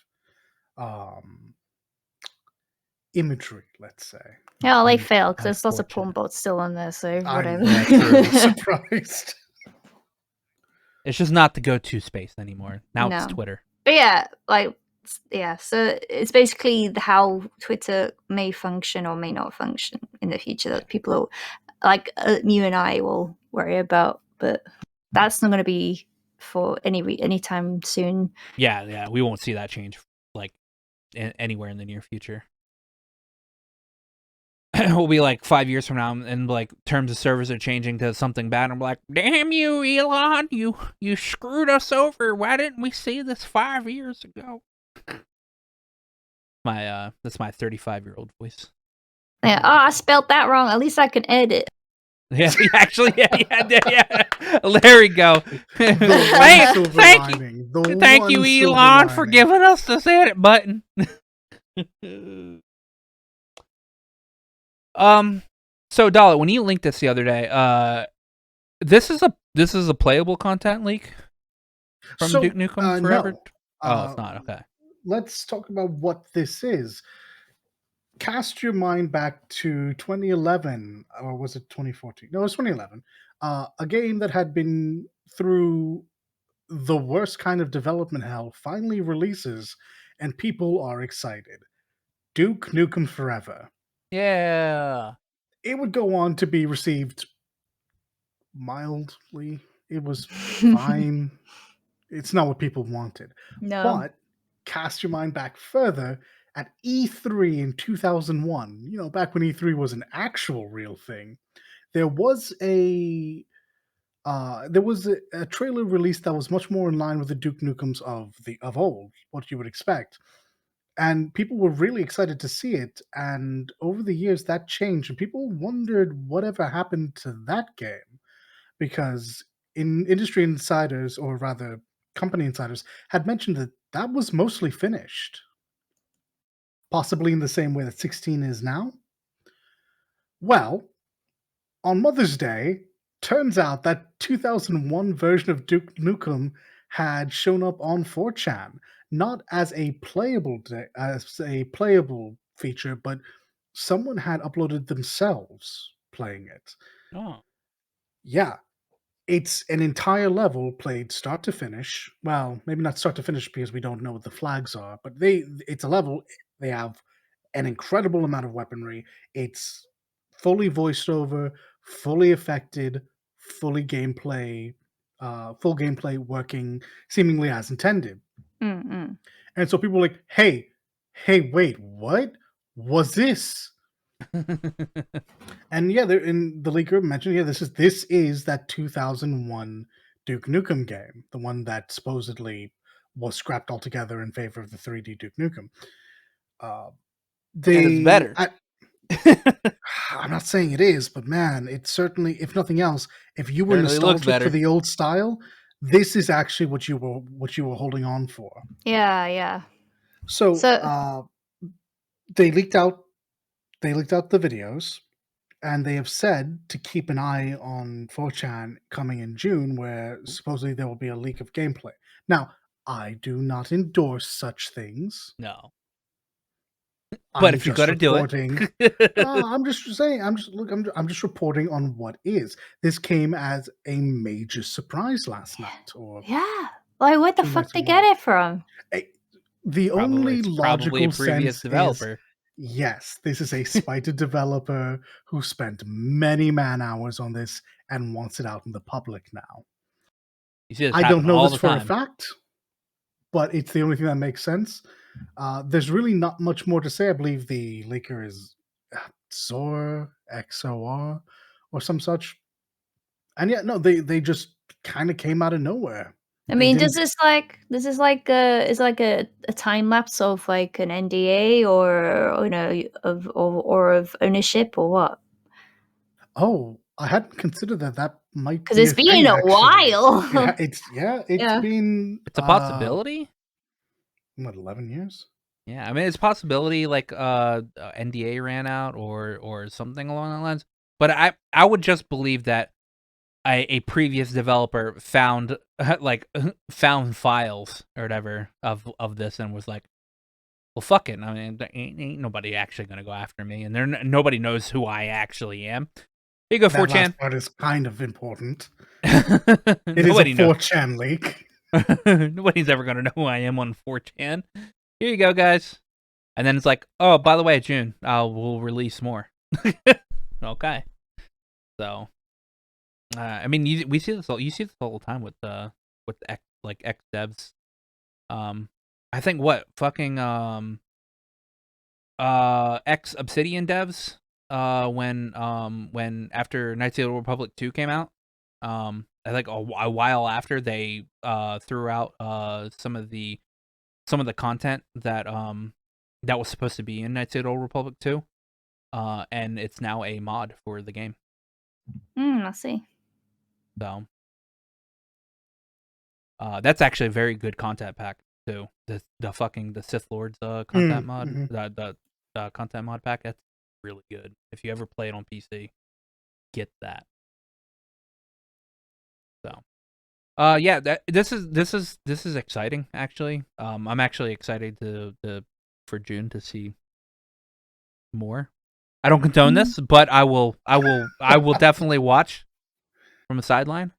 imagery, let's say. Yeah, well, they failed because there's lots of porn bots still on there, so whatever. I'm surprised. It's just not the go-to space anymore. Now it's Twitter. But yeah, so it's basically how Twitter may function or may not function in the future that people like you and I will worry about, but that's not going to be for anytime soon. Yeah, we won't see that change like anywhere in the near future. We'll be like 5 years from now, and like terms of service are changing to something bad, and we're like, "Damn you, Elon! You screwed us over. Why didn't we see this 5 years ago?" That's my 35-year-old voice. Yeah. Oh, I spelled that wrong. At least I can edit. Yeah, actually, yeah. There we go. Thank you, Elon, for giving us this edit button. So Dollar, when you linked this the other day, this is a playable content leak from Duke Nukem Forever? No. Oh, it's not. Okay. Let's talk about what this is. Cast your mind back to 2011, or was it 2014? No, it was 2011. A game that had been through the worst kind of development hell finally releases, and people are excited. Duke Nukem Forever. Yeah. It would go on to be received mildly. It was fine. It's not what people wanted. No. But cast your mind back further at E3 in 2001, back when E3 was an actual real thing, there was a trailer release that was much more in line with the Duke Nukems of old, what you would expect. And people were really excited to see it. And over the years, that changed. And people wondered whatever happened to that game. Because industry insiders, or rather company insiders, had mentioned that was mostly finished. Possibly in the same way that 16 is now? Well, on Mother's Day, turns out that 2001 version of Duke Nukem had shown up on 4chan, not as a playable feature, but someone had uploaded themselves playing it. Oh. Yeah. It's an entire level played start to finish. Well, maybe not start to finish because we don't know what the flags are, but it's a level. They have an incredible amount of weaponry. It's fully voiced over, fully affected, fully gameplay, full gameplay working seemingly as intended. Mm-mm. And so people were like, hey, wait, what was this? And yeah, they're in the leaker mentioned, yeah, this is that 2001 Duke Nukem game, the one that supposedly was scrapped altogether in favor of the 3D Duke Nukem. And it's better. I'm not saying it is, but man, it's certainly, if nothing else, if you were Certainly looks nostalgic for better. the old style, this is actually what you were holding on for. Yeah. So they leaked out the videos, and they have said to keep an eye on 4chan coming in June, where supposedly there will be a leak of gameplay. Now, I do not endorse such things. No. I'm if you just got to do reporting. it. I'm just saying. I'm just reporting on what is. This came as a major surprise last night, or Yeah. Like, where the 2 fuck nights they ago. get it from? The only It's probably a logical previous sense developer. is, yes, this is a spited developer who spent many man-hours on this and wants it out in the public now. You see this I don't happen know all this the for a time. fact, but it's the only thing that makes sense. There's really not much more to say. I believe the leaker is XOR, XOR, or some such. And yeah, no, they just kind of came out of nowhere. I They mean, didn't. is like a time lapse of like an NDA or you know of ownership or what? Oh, I hadn't considered that might Because be it's a thing, been a actually. while. It's Yeah. been It's a possibility. what, 11 years? Yeah, I mean, it's a possibility like NDA ran out or something along that lines. But I would just believe that a previous developer found found files or whatever of this and was like, well, fuck it. I mean, there ain't nobody actually gonna go after me, and nobody knows who I actually am. Here you go, That 4chan. last part is kind of important. It is a Nobody knows. 4chan leak. Nobody's ever gonna know who I am on 4chan. Here you go, guys. And then it's like, oh, by the way, June, we'll release more. Okay. So, I mean, you see this all the time with ex devs. I think what fucking ex Obsidian devs. When after Knights of the Old Republic 2 came out, I think a while after they threw out some of the content that that was supposed to be in Knights of the Old Republic 2, and it's now a mod for the game. I see. So that's actually a very good content pack too. The Sith Lords content mod, the content mod pack. That's really good. If you ever play it on PC, get that. So, yeah, this is exciting actually. I'm actually excited for June to see more. I don't condone this, but I will definitely watch from a sideline.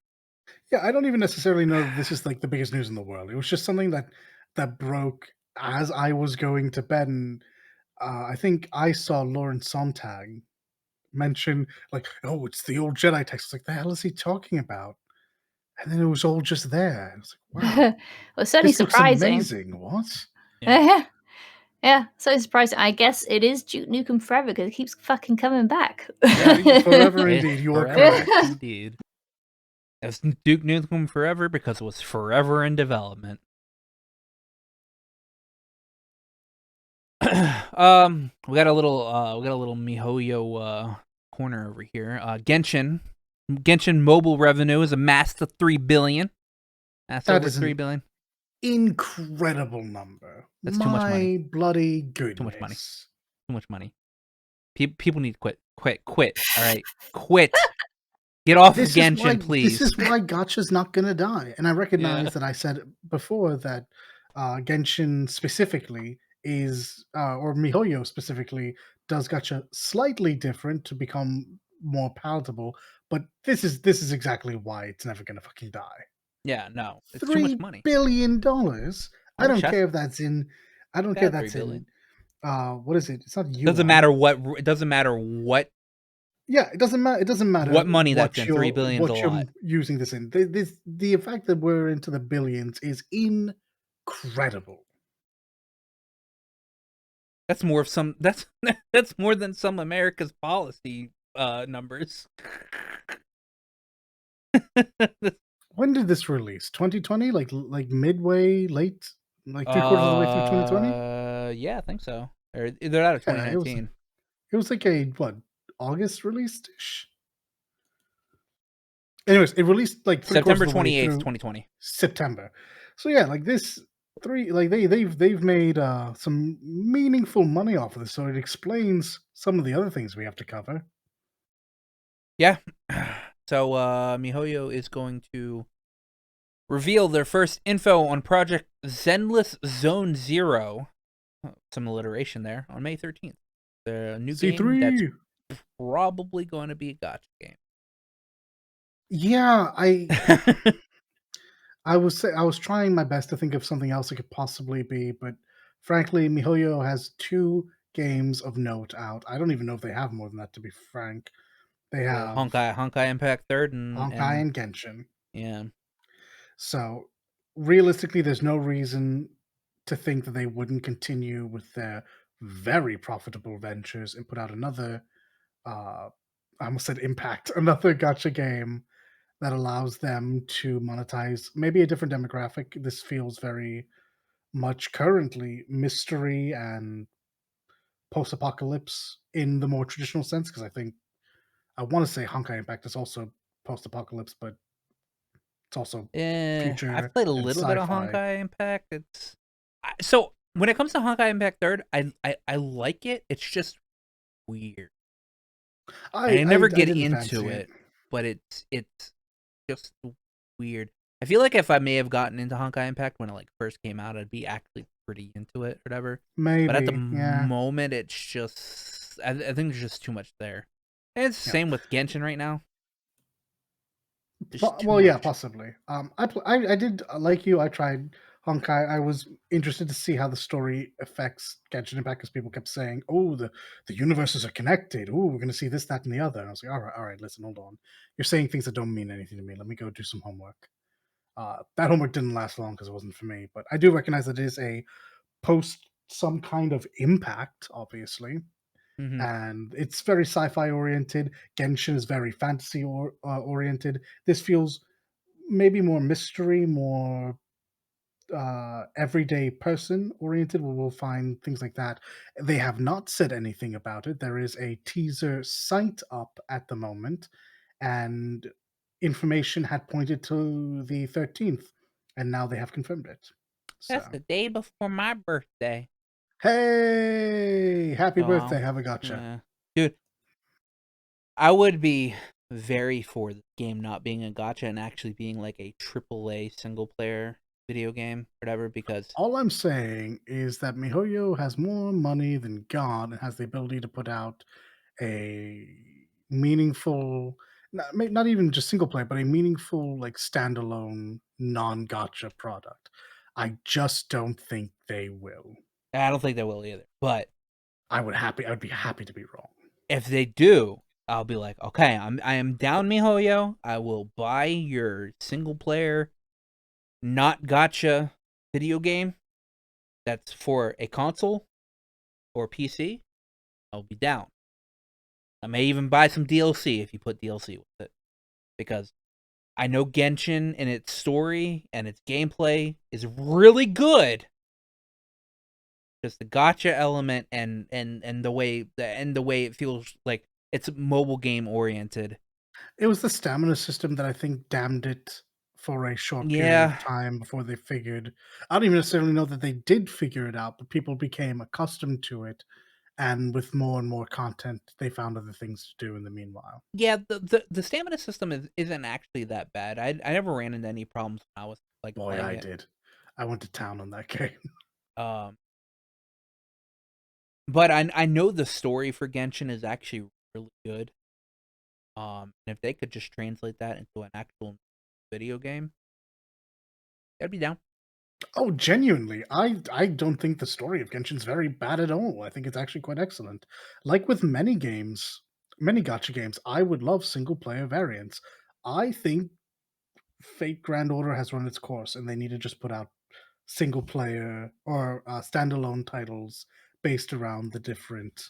Yeah, I don't even necessarily know that this is like the biggest news in the world. It was just something that broke as I was going to bed, and I think I saw Lawrence Sontag mention like, "Oh, it's the old Jedi text." It's like, the hell is he talking about? And then it was all just there. It's like, wow, Well, it's certainly this looks surprising. amazing. What? Yeah, so surprising. I guess it is Duke Nukem Forever because it keeps fucking coming back. Yeah, forever indeed. You are Forever, correct. indeed. It's Duke Nukem Forever because it was forever in development. We got a little MiHoYo corner over here. Genshin mobile revenue is amassed to 3 billion. That's That over is 3 billion. Incredible number. That's too much money. My bloody goodness. Too much money. Too much money. People need to quit. All right, quit. Get off of Genshin, please. This is why Gacha's not gonna die. And I recognize that I said before that Genshin specifically is, or MiHoYo specifically, does Gacha slightly different to become more palatable. But this is exactly why it's never gonna fucking die. Yeah, no, it's too much money. $3 billion. I I don't wish I care if that's in. I don't care if had 3 that's in. billion. What is it? It's not Doesn't yuan. matter what. It doesn't matter what Yeah, it doesn't matter. It doesn't matter money that's in. 3 billion's a what you're lot. using this in. The fact that we're into the billions is incredible. That's more of some. That's more than some America's policy numbers. When did this release? 2020? Like midway, late, like 3/4 of the way through 2020? Yeah, I think so. Or they're out of Yeah, 2019. it was like a what, August release-ish? Anyways, it released like 3/4 September of the way 28th, through 2020. September. So yeah, like this they've made some meaningful money off of this, so it explains some of the other things we have to cover. Yeah. So MiHoYo is going to reveal their first info on Project Zenless Zone Zero. Some alliteration there on May 13th. The new game that's C3. probably going to be a gotcha game. Yeah, I was trying my best to think of something else it could possibly be, but frankly, MiHoYo has 2 games of note out. I don't even know if they have more than that, to be frank. They The have Honkai Impact 3rd Honkai and and Genshin. yeah. So, realistically, there's no reason to think that they wouldn't continue with their very profitable ventures and put out another, I almost said Impact, another gacha game that allows them to monetize maybe a different demographic. This feels very much currently mystery and post-apocalypse in the more traditional sense, because I want to say Honkai Impact is also post-apocalypse, but it's also I've future played a and little bit of sci-fi. Honkai Impact. So when it comes to Honkai Impact 3rd, I like it. It's just weird. And I never I get didn't into fancy it. it, but it's just weird. I feel like if I may have gotten into Honkai Impact when it like first came out, I'd be actually pretty into it, or whatever. But at the Maybe, yeah, moment, it's just I think there's just too much there. And it's the yeah. same with Genshin right now. There's too Well, yeah, much. possibly. I did like you. I tried Honkai. I was interested to see how the story affects Genshin Impact because people kept saying, "Oh, the universes are connected. Oh, we're going to see this, that, and the other." And I was like, all right, listen, hold on. You're saying things that don't mean anything to me. Let me go do some homework." That homework didn't last long because it wasn't for me, but I do recognize that it is a post some kind of impact, obviously, Hmm. and it's very sci-fi oriented. Genshin is very fantasy oriented. This feels maybe more mystery, more everyday person oriented, where we'll find things like that. They have not said anything about it. There is a teaser site up at the moment, and information had pointed to the 13th, and now they have confirmed it. That's So, the day before my birthday. hey, happy So, birthday! Have a gotcha. dude, I would be very for the game not being a gotcha and actually being like a AAA single player video game, whatever. Because All I'm saying is that MiHoYo has more money than God and has the ability to put out a meaningful, not even just single player, but a meaningful, like, standalone non-gotcha product. I just don't think they will. I don't think they will either. But I'd be happy to be wrong. if they do, I'll be like, okay, I am down, MiHoYo. I will buy your single player, not gotcha video game that's for a console or PC. I'll be down. I may even buy some DLC if you put DLC with it, because I know Genshin and its story and its gameplay is really good. Just the gotcha element and the way it feels like it's mobile game oriented. It was the stamina system that I think damned it for a short period of Yeah, time before they figured. I don't even necessarily know that they did figure it out, but people became accustomed to it, and with more and more content, they found other things to do in the meanwhile. yeah. The stamina system isn't actually that bad. I never ran into any problems when I was like Boy, playing I it. did. I went to town on that game. Um, but I know the story for Genshin is actually really good. And if they could just translate that into an actual video game, I'd be down. Oh, genuinely, I don't think the story of Genshin's very bad at all. I think it's actually quite excellent. Like with many games, many gacha games, I would love single player variants. I think Fate Grand Order has run its course, and they need to just put out single player or standalone titles based around the different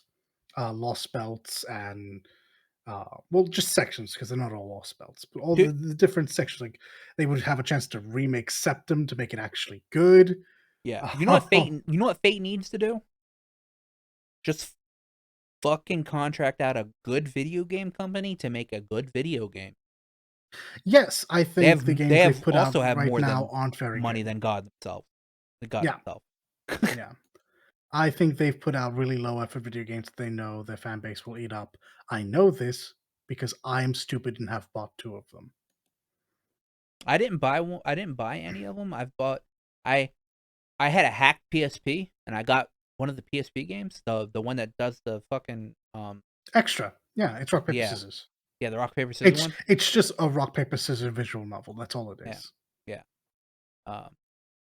lost belts and well, just sections because they're not all lost belts, but all Dude, the different sections. Like they would have a chance to remake Septum to make it actually good. yeah. Oh, You know what Fate needs to do? Just fucking contract out a good video game company to make a good video game. yes, I think the They games they've have put out also have right more now than aren't very money good. than God themselves. The God Yeah, himself. yeah. I think they've put out really low effort video games that they know their fan base will eat up. I know this because I'm stupid and have bought 2 of them. I didn't buy one. I didn't buy any of them. I I had a hacked PSP and I got one of the PSP games, the one that does the fucking Extra. Yeah, it's rock, paper, yeah. scissors. Yeah, the rock paper scissors one. It's just a rock, paper, scissors visual novel. That's all it Yeah. is. Yeah. Um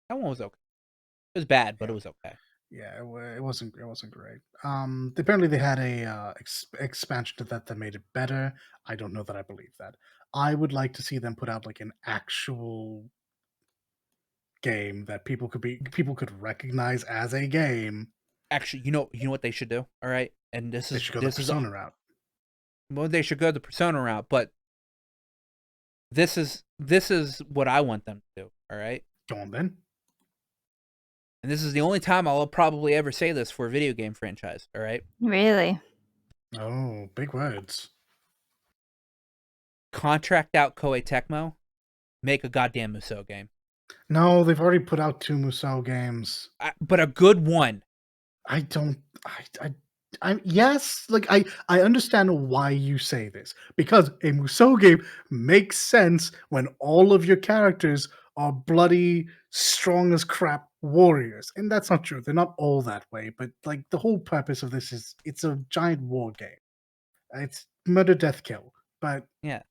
that one was okay. It was bad, but Yeah. it was okay. Yeah, it wasn't great. Apparently they had a expansion to that that made it better. I don't know that I believe that. I would like to see them put out like an actual game that people could recognize as a game. Actually, you know what they should do? All right. And They should go the Persona route. well, they should go the Persona route, but this is what I want them to do, all right? Go on then. And this is the only time I'll probably ever say this for a video game franchise, all right? Really? Oh, big words. Contract out Koei Tecmo, make a goddamn Musou game. No, they've already put out 2 Musou games. But a good one. I don't. I yes, like I understand why you say this because a Musou game makes sense when all of your characters are bloody, strong as crap warriors, and that's not true. They're not all that way, but like the whole purpose of this is it's a giant war game. It's murder, death, kill, but Yeah.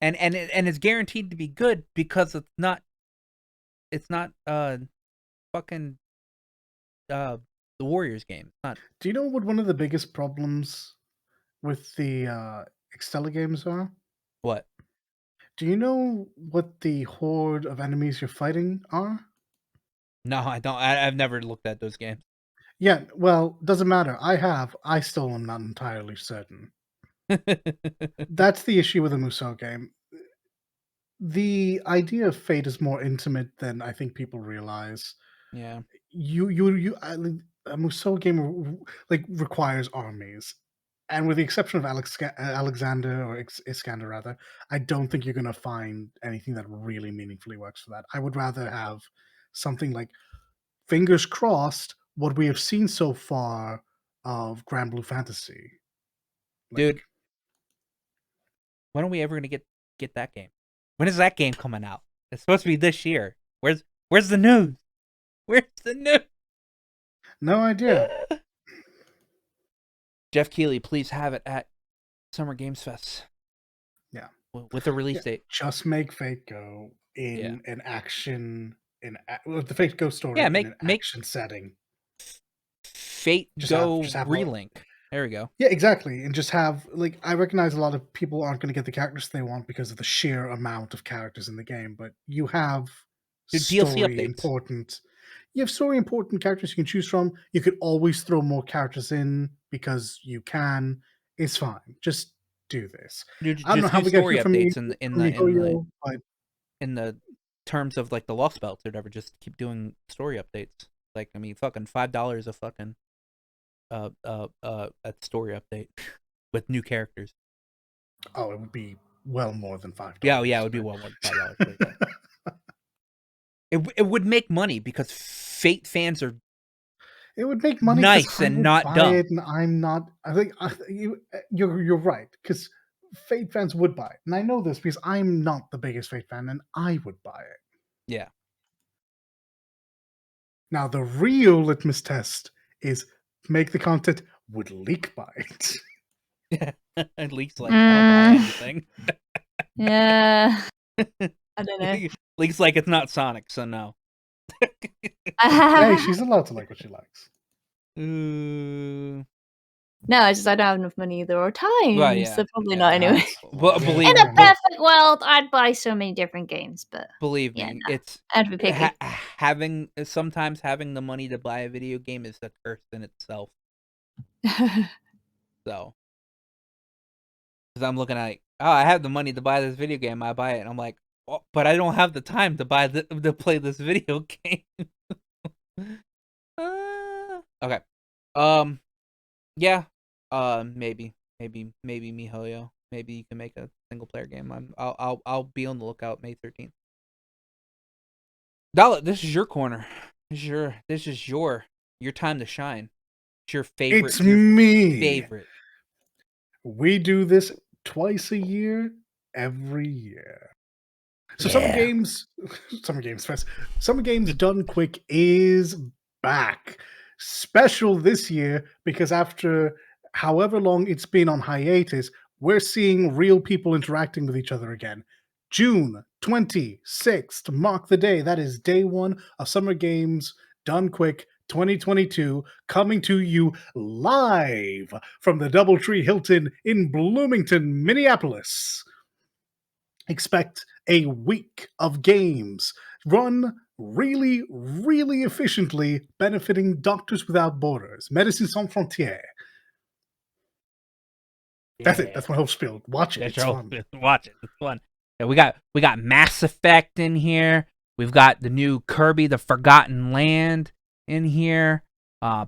And it's guaranteed to be good because it's not fucking the Warriors game. It's not do you know what one of the biggest problems with the Extella games are? what? Do you know what the horde of enemies you're fighting are? No, I don't. I've never looked at those games. Yeah, well, doesn't matter. I have. I still am not entirely certain. That's the issue with a Musou game. The idea of fate is more intimate than I think people realize. Yeah. A Musou game like requires armies, and with the exception of Alexander or Iskander rather, I don't think you're going to find anything that really meaningfully works for that. I would rather have something like, fingers crossed, what we have seen so far of Grand Blue Fantasy. Like, Dude, when are we ever gonna get that game? When is that game coming out? It's supposed to be this year. Where's the news? Where's the news? no idea. Jeff Keighley, please have it at Summer Games Fest. Yeah. With a release Yeah, date. just make Fate Go Yeah. in an action the Fate Go story Yeah, in an make action setting. Fate Just Go have Relink. There we go. yeah, exactly, and just have like I recognize a lot of people aren't going to get the characters they want because of the sheer amount of characters in the game, but you have Dude, DLC story updates. important. You have story important characters you can choose from. You could always throw more characters in because you can. It's fine. Just do this. Dude, I don't know just how do we got story here from updates from Mihoyo, but in the terms of like the Lost Belts or whatever. Just keep doing story updates. Like I mean, fucking $5 a fucking a story update with new characters. oh, it would be well more than $5. Yeah, oh, yeah, it would be well more than $5. There you go. It would make money because Fate fans are It would make money because nice I and would not buy dumb. it, and I'm not. I think you're right because Fate fans would buy it, and I know this because I'm not the biggest Fate fan, and I would buy it. Yeah. Now the real litmus test is make the content would Leak buy it. It leaks like I'll buy Mm. anything. Yeah. I don't know. Leaks like it's not Sonic, so no. Hey, she's allowed to like what she likes. Ooh. No, it's just I don't have enough money either or time, Well, yeah. so probably Yeah, not anyway. That's Well, yeah, believe In fair a enough. perfect world, I'd buy so many different games, but believe yeah, me, no, it's I have to be picky. sometimes having the money to buy a video game is a curse in itself. So, because I'm looking at, oh, I have the money to buy this video game, I buy it, and I'm like, oh, but I don't have the time to to play this video game. Okay. Yeah. Maybe MiHoYo. Maybe you can make a single player game. I'll be on the lookout May 13th. Dalit, this is your corner. This is your time to shine. It's your favorite. It's me. Favorite. We do this twice a year, every year. So Yeah. Summer Games Done Quick is back. Special this year because after however long it's been on hiatus, we're seeing real people interacting with each other again. June 26th, mark the day. That is day one of Summer Games Done Quick 2022, coming to you live from the Doubletree Hilton in Bloomington, Minneapolis. Expect a week of games run really, really efficiently, benefiting Doctors Without Borders, Médecins Sans Frontières. That's it. That's my whole spiel. Watch it. It's fun. Watch it. It's fun. Yeah, we got Mass Effect in here. We've got the new Kirby: The Forgotten Land in here.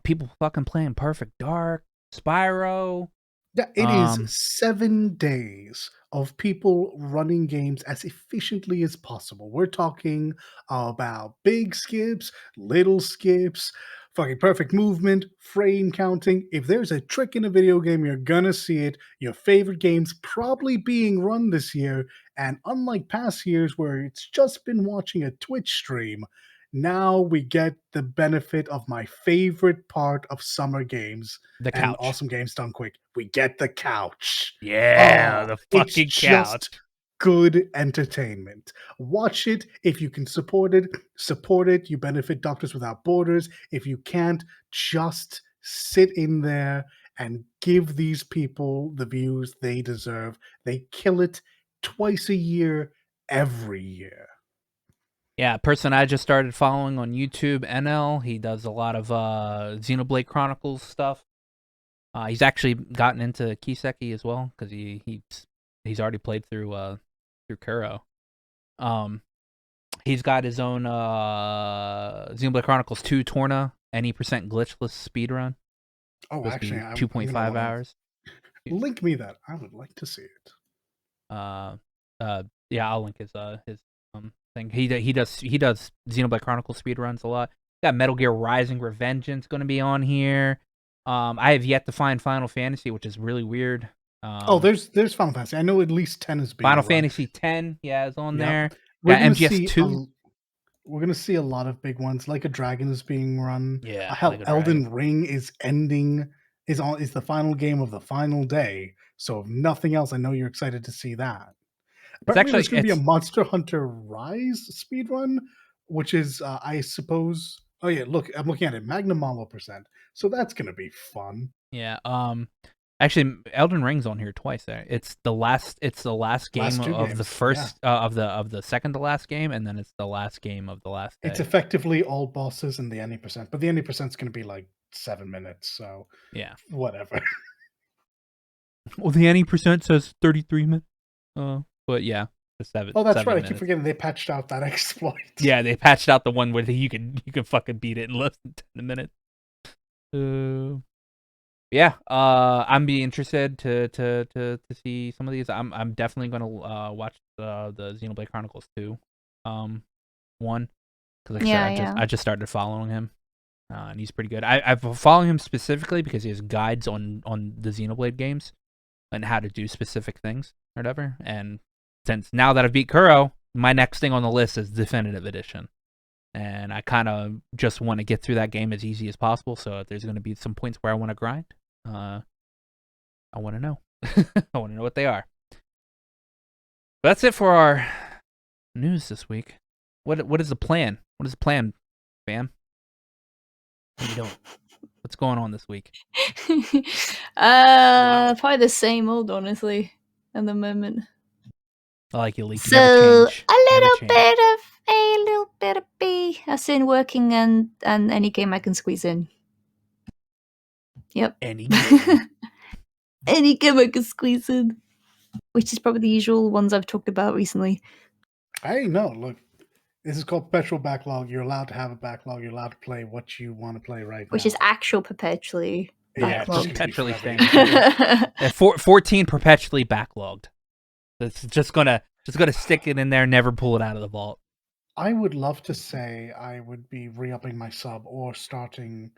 People fucking playing Perfect Dark, Spyro. Yeah, it is 7 days of people running games as efficiently as possible. We're talking about big skips, little skips, fucking perfect movement, frame counting. If there's a trick in a video game, you're gonna see it. Your favorite games probably being run this year. And unlike past years where it's just been watching a Twitch stream, now we get the benefit of my favorite part of Summer Games The and couch. Awesome Games Done Quick. We get the couch. Yeah, the fucking it's couch. just good entertainment. Watch it. If you can support it, support it. You benefit Doctors Without Borders. If you can't, just sit in there and give these people the views they deserve. They kill it twice a year, every year. Yeah, person I just started following on YouTube, NL. He does a lot of Xenoblade Chronicles stuff. He's actually gotten into Kiseki as well because he's already played through Kuro. He's got his own Xenoblade Chronicles 2 Torna any percent glitchless speedrun. Oh, actually, 2.5 hours. Link me that. I would like to see it. Yeah, I'll link his thing. He does Xenoblade Chronicles speedruns a lot. Got Metal Gear Rising Revengeance going to be on here. I have yet to find Final Fantasy, which is really weird. There's Final Fantasy. I know at least 10 is being Final run. Fantasy 10, yeah, is on there. We're Got gonna MGS 2. We're gonna see a lot of big ones. Like a Dragon is being run. Yeah, Hell, Like a Elden Dragon. Ring is the final game of the final day. So if nothing else, I know you're excited to see that. Apparently, there's going to be a Monster Hunter Rise speedrun, which is, I suppose. Oh yeah, look, I'm looking at it. Magnum Malo %. So that's going to be fun. Yeah. Actually, Elden Ring's on here twice. There, it's the last game of the first of the second to last game, and then it's the last game of the last day. It's effectively all bosses in the any %, but the any % is going to be like 7 minutes. So yeah, whatever. Well, the any % says 33 minutes. But yeah, the 7. Oh, that's 7 right. minutes. I keep forgetting they patched out that exploit. Yeah, they patched out the one where you can fucking beat it in less than 10 minutes. Yeah, I'm be interested to see some of these. I'm definitely gonna watch the Xenoblade Chronicles 2, one, because I just started following him, and he's pretty good. I've following him specifically because he has guides on the Xenoblade games and how to do specific things or whatever. And since now that I've beat Kuro, my next thing on the list is Definitive Edition. And I kind of just want to get through that game as easy as possible. So if there's going to be some points where I want to grind, I want to know. I want to know what they are. But that's it for our news this week. What is the plan? What is the plan, fam? What are you doing? What's going on this week? Probably the same old, honestly, at the moment. I like you, Leaf. So Never change. a Never little change. bit of B, as in working and any game I can squeeze in. Yep. Any game. Any game I can squeeze in, which is probably the usual ones I've talked about recently. Hey, no, look, this is called Perpetual Backlog. You're allowed to have a backlog. You're allowed to play what you want to play right Which now. is actual perpetually Yeah, it's just backlogged. gonna be Perpetually forever. staying. 14 perpetually backlogged. It's just gonna stick it in there, never pull it out of the vault. I would love to say I would be re-upping my sub or starting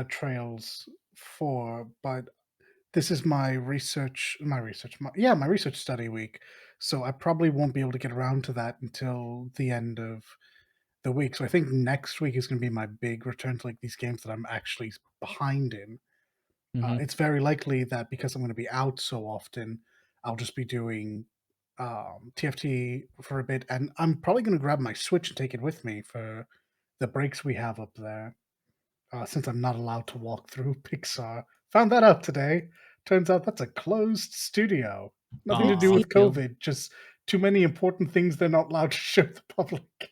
Trails 4, but this is my research study week, so I probably won't be able to get around to that until the end of the week. So I think next week is going to be my big return to like these games that I'm actually behind in. Mhm. It's very likely that because I'm going to be out so often, I'll just be doing TFT for a bit, and I'm probably going to grab my Switch and take it with me for the breaks we have up there. Since I'm not allowed to walk through Pixar. Found that out today. Turns out that's a closed studio. Nothing to do Aw, with COVID, just too many important things they're not allowed to show the public.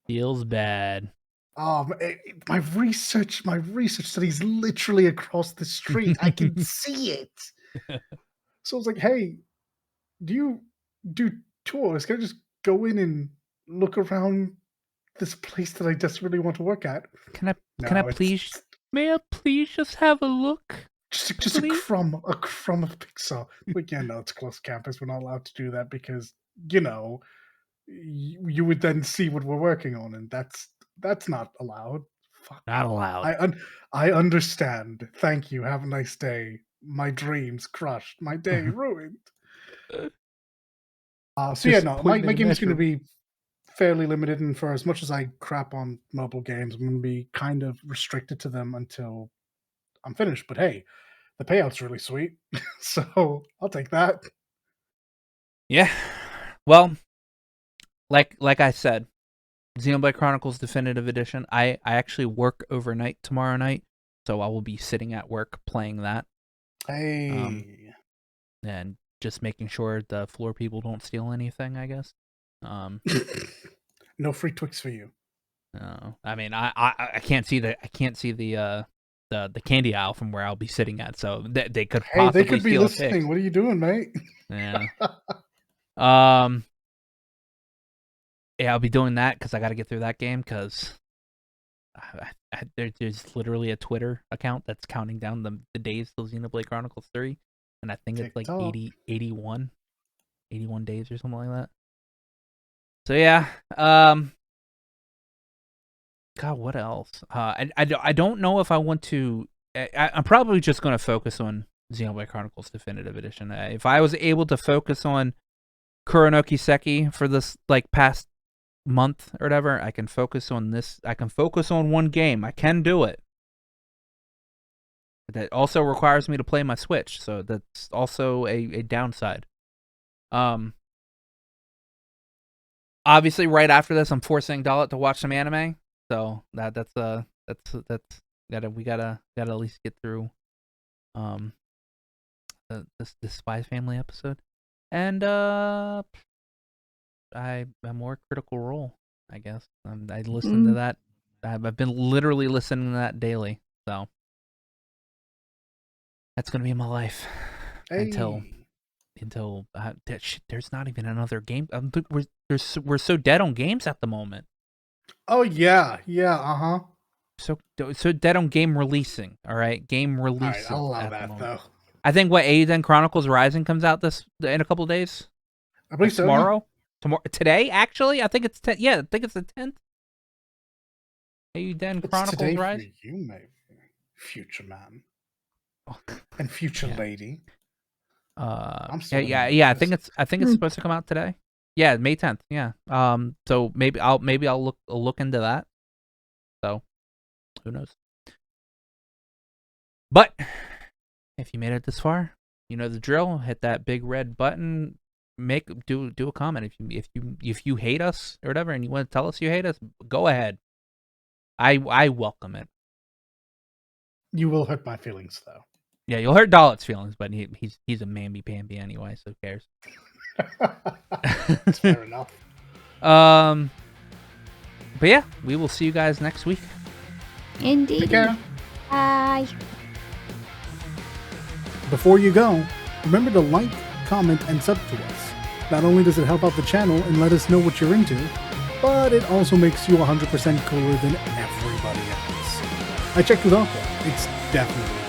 feels bad. My research study is literally across the street. I can see it. So I was like, hey, do you do tours? Can I just go in and look around this place that I desperately want to work at? Can I No, please? May I please just have a look? just a Please? crumb of Pixar. Like, yeah, no, it's close campus. We're not allowed to do that because, you know, you would then see what we're working on, and that's not allowed. Fuck. Not allowed. I understand. Thank you. Have a nice day. My dreams crushed. My day ruined. So yeah, no, my game is going to be fairly limited, and for as much as I crap on mobile games, I'm going to be kind of restricted to them until I'm finished. But hey, the payout's really sweet, so I'll take that. Yeah. Well, like I said, Xenoblade Chronicles Definitive Edition. I actually work overnight tomorrow night, so I will be sitting at work playing that. Hey, And just making sure the floor people don't steal anything, I guess. no free Twix for you. No, I mean, I can't see the candy aisle from where I'll be sitting at, so they could Hey, possibly they could be steal listening. What are you doing, mate? Yeah. Yeah, I'll be doing that because I got to get through that game because there's literally a Twitter account that's counting down the days till Xenoblade Chronicles 3, and I think it's like TikTok. 81 days or something like that. So yeah, God, what else? I don't know if I want to. I'm probably just going to focus on Xenoblade Chronicles Definitive Edition. If I was able to focus on Kuronoki Seki for this like past month or whatever, I can focus on this. I can focus on one game. I can do it. That also requires me to play my Switch, so that's also a downside. Obviously, right after this, I'm forcing Dalit to watch some anime. So that's we gotta at least get through this Spy Family episode, and I more Critical Role, I guess. I listen to that. I've been literally listening to that daily. So that's gonna be my life until there's not even another game. We're so dead on games at the moment. Oh yeah, uh-huh. So dead on game releasing. All right, game All releasing. right, I'll allow at the that moment. though. I think Eiyuden Chronicles Rising comes out in a couple days. I believe so. Tomorrow. Today, actually, I think it's 10. Yeah, I think it's the 10th. Eiyuden Chronicles today Rising. For you, maybe, future man and future lady. I'm still yeah. I think it's supposed to come out today. Yeah, May 10th. Yeah. So maybe I'll look into that. So, who knows? But If you made it this far, you know the drill. Hit that big red button. Do a comment if you hate us or whatever, and you want to tell us you hate us. Go ahead. I welcome it. You will hurt my feelings, though. Yeah, you'll hurt Dalet's feelings, but he's a mamby-pamby anyway, so who cares? That's fair enough. But yeah, we will see you guys next week. Indeed. Take care. Bye. Before you go, remember to like, comment, and sub to us. Not only does it help out the channel and let us know what you're into, but it also makes you 100% cooler than everybody else. I checked with Aqua. It's definitely